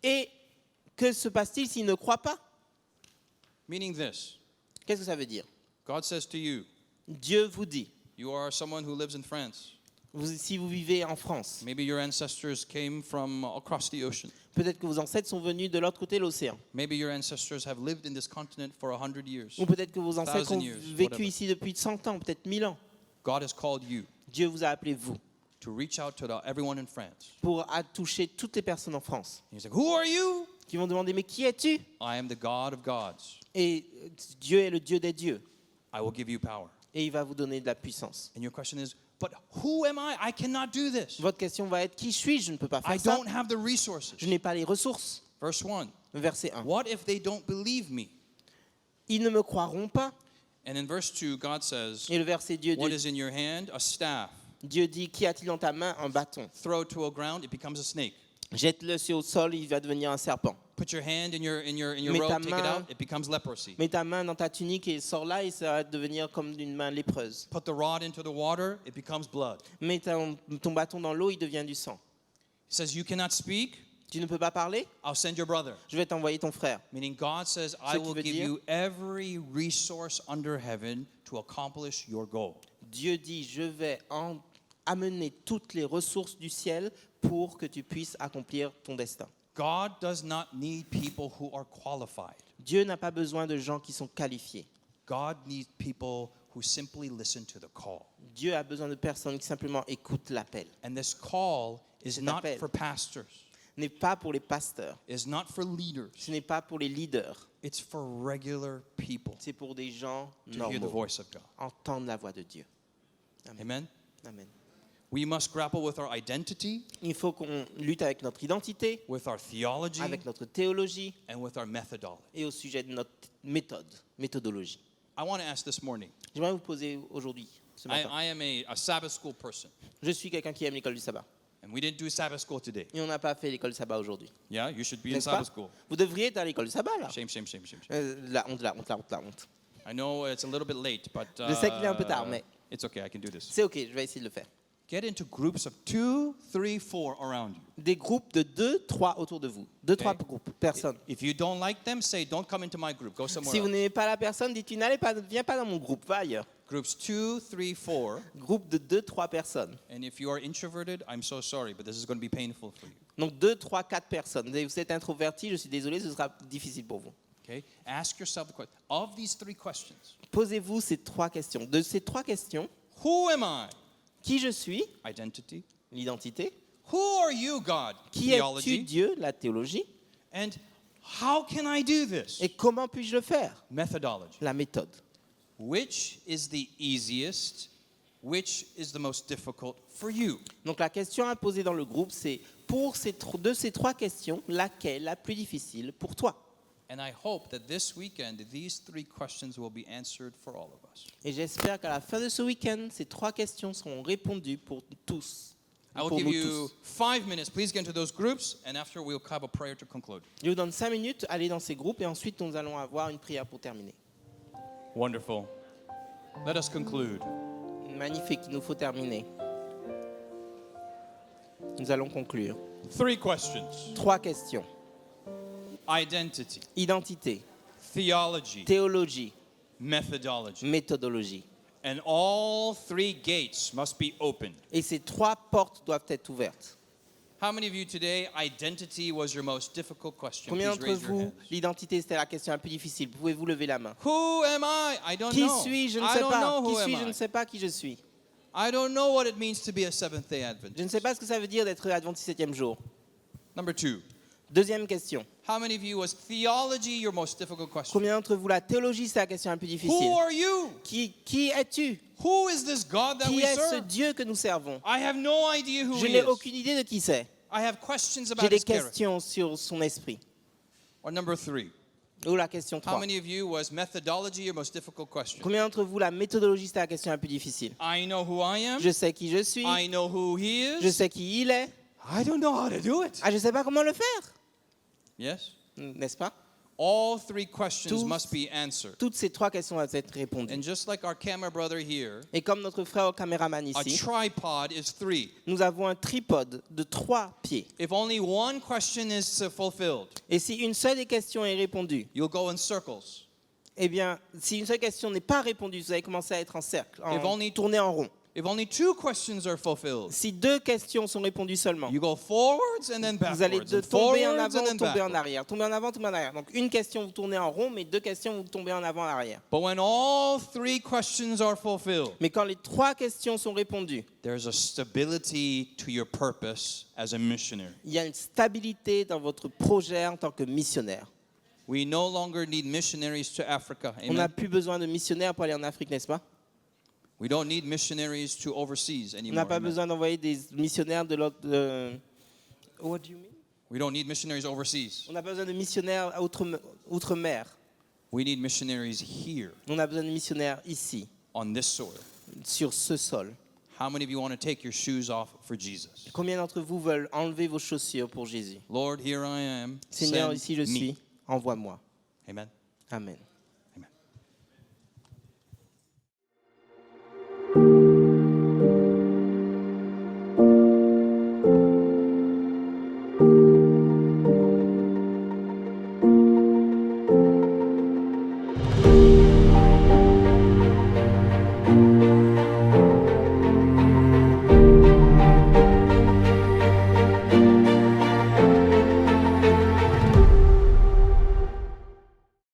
Et que se passe-t-il s'ils ne croient pas? Meaning this. Qu'est-ce que ça veut dire? God says to you, Dieu vous dit, you are someone who lives in France. si vous vivez en France, Maybe your ancestors came from across the ocean. peut-être que vos ancêtres sont venus de l'autre côté de l'océan. Maybe your ancestors have lived in this continent for 100 years. Ou peut-être que vos ancêtres 1000 ont years, vécu whatever. ici depuis 100 ans, peut-être 1000 ans. God has called you Dieu vous a appelé, vous, to reach out to everyone in France. pour toucher toutes les personnes en France, He's like, who are you? qui vont demander, mais qui es-tu? I am the God of gods. Et Dieu est le Dieu des dieux. I will give you power. Et il va vous donner de la puissance. And your question is, but who am I? I cannot do this. Votre question va être, qui suis-je? Je ne peux pas I faire ça. don't have the resources. Je n'ai pas les ressources. Verse 1. Verset 1. What if they don't believe me? Ils ne me croiront pas. And in verse 2, God says, Et le verset Dieu what dit, is in your hand? A staff. Dieu dit, qui a-t-il dans ta main? Un bâton. Throw it to a ground, it becomes a snake. Jette-le sur le sol, il va devenir un serpent. Put your hand in your Mets ta robe, take it main- out, it becomes leprosy. Mets ta main dans ta tunique et sors là et ça va devenir comme une main lépreuse. Put the rod into the water, it becomes blood. Mets ton bâton dans l'eau, il devient du sang. He says, you cannot speak, Tu ne peux pas parler? I'll send your brother. Je vais t'envoyer ton frère. Meaning God says, I Ce qui will veut give dire- you every resource under heaven to accomplish your goal. Dieu dit, je vais amener toutes les ressources du ciel pour que tu puisses accomplir ton destin. God does not need people who are qualified. Dieu n'a pas besoin de gens qui sont qualifiés. God needs people who simply listen to the call. Dieu a besoin de personnes qui simplement écoutent l'appel. And this call is Cet not appel. for pastors, Ce n'est pas pour les pasteurs, is not for leaders. ce n'est pas pour les leaders, It's for regular people c'est pour des gens to hear the normaux. voice of God. Entendre la voix de Dieu. Amen. Amen. We must grapple with our identity, Il faut qu'on lutte avec notre identité, with our theology, avec notre théologie and with our methodology. et au sujet de notre méthodologie. I want to ask this morning. J'aimerais vous poser aujourd'hui, ce matin. I am a Sabbath school person, Je suis quelqu'un qui aime l'école du sabbat. and we didn't do Sabbath school today. Et on n'a pas fait l'école du sabbat aujourd'hui. Yeah, you should be in N'est-ce pas? Sabbath school. Vous devriez être à l'école du sabbat, là. Shame, shame, shame, shame, shame. La honte, la honte, la honte, la honte. I know it's a little bit late, but Je sais qu'il est un peu tard, mais it's okay. I can do this. c'est OK, je vais essayer de le faire. Get into groups of 2, 3, 4 around you. Des groupes de 2, 3 autour de vous. 2, 3 Okay. groupes, personnes. If you don't like them, say, don't come into my group. Go somewhere Si vous else. n'aimez pas la personne, dites-lui, n'allez pas, viens pas dans mon groupe, va ailleurs. Groups 2, 3, 4. Groupe de 2, 3 personnes. And if you are introverted, I'm so sorry, but this is going to be painful for you. Donc 2, 3, 4 personnes. Vous êtes introverti, je suis désolé, ce sera difficile pour vous. Okay? Ask yourself the question. Of these 3 questions, Posez-vous ces 3 questions. De ces 3 questions, who am I? qui je suis, Identity. l'identité. Who are you, God? Qui es-tu, Theology. Dieu, la théologie. And how can I do this? Et comment puis-je le faire, Methodology. la méthode. Which is the easiest? Which is the most difficult for you? Donc la question à poser dans le groupe, c'est de ces 3 questions, laquelle est la plus difficile pour toi? And I hope that this weekend, these 3 questions will be answered for all of us. Et j'espère qu'à la fin de ce week-end, ces 3 questions seront répondues pour tous. I will Pour give nous you tous. 5 minutes. Please get into those groups, and after we'll have a prayer to conclude. Je vous donne 5 minutes, allez dans ces groupes et ensuite nous allons avoir une prière pour terminer. Wonderful. Let us conclude. Magnifique, il nous faut terminer. Nous allons conclure. 3 questions. 3 questions. Identity, Identité, theology, théologie, methodology. méthodologie. And all 3 gates must be opened. Et ces 3 portes doivent être ouvertes. How many of you today, identity was your most difficult question? Combien Please d'entre raise your vous, hands. l'identité c'était la question la plus difficile? Pouvez-vous lever la main? Who am I? I don't Qui know. suis-je? Je ne I sais don't pas. know Qui who am suis-je? Je I. ne sais pas qui je suis. I don't know what it means to be a Seventh-day Adventist. Je ne sais pas ce que ça veut dire d'être adventiste 7e jour. Number 2, Deuxième question. How many of you was theology your most difficult question? Combien d'entre vous, la théologie, c'est la question la plus difficile? Who are you? Qui es-tu? Who is this God that Qui we est ce serve? Dieu que nous servons? I have no idea who Je he n'ai is. aucune idée de qui c'est. I have questions J'ai about des his character. questions sur son esprit. Or number 3. Ou la question How 3. many of you was methodology your most difficult question? Combien d'entre vous, la méthodologie, c'est la question la plus difficile? I know who I am. Je sais qui je suis. I know who he Je is. sais qui il est. I don't know how to do it. Ah, je ne sais pas comment le faire. Yes? N'est-ce pas? All 3 questions Tous- must be answered. Toutes ces 3 questions doivent être répondues. And just like our camera brother here, Et comme notre frère au caméraman a ici, tripod is 3. nous avons un tripode de 3 pieds. If only one question is fulfilled, Et si une seule des questions est répondue, you'll go in circles. eh bien, si une seule question n'est pas répondue, vous allez commencer à être en cercle, If only- tourner en rond. If only 2 questions are fulfilled, Si 2 questions sont répondues seulement, you go forwards and then vous allez backwards. And tomber en forwards avant, and then tomber en backwards. arrière, tomber en avant, tomber en arrière. Donc une question, vous tournez en rond, mais 2 questions, vous tombez en avant, en arrière. But when all 3 questions are fulfilled, Mais quand les 3 questions sont répondues, there's a stability to your purpose as a missionary. il y a une stabilité dans votre projet en tant que missionnaire. We no longer need missionaries to Africa. On n'a Amen. plus besoin de missionnaires pour aller en Afrique, n'est-ce pas? We don't need missionaries to overseas On anymore. n'a pas Amen. besoin d'envoyer des missionnaires de l'autre. What do you mean? We don't need missionaries overseas. On n'a pas besoin de missionnaires outre-mer. We need missionaries here On a besoin de missionnaires ici, on this soil. sur ce sol. How many of you want to take your shoes off for Jesus? Combien d'entre vous veulent enlever vos chaussures pour Jésus? Lord, here I am. Seigneur, Send ici je me. suis, envoie-moi. Amen. Amen.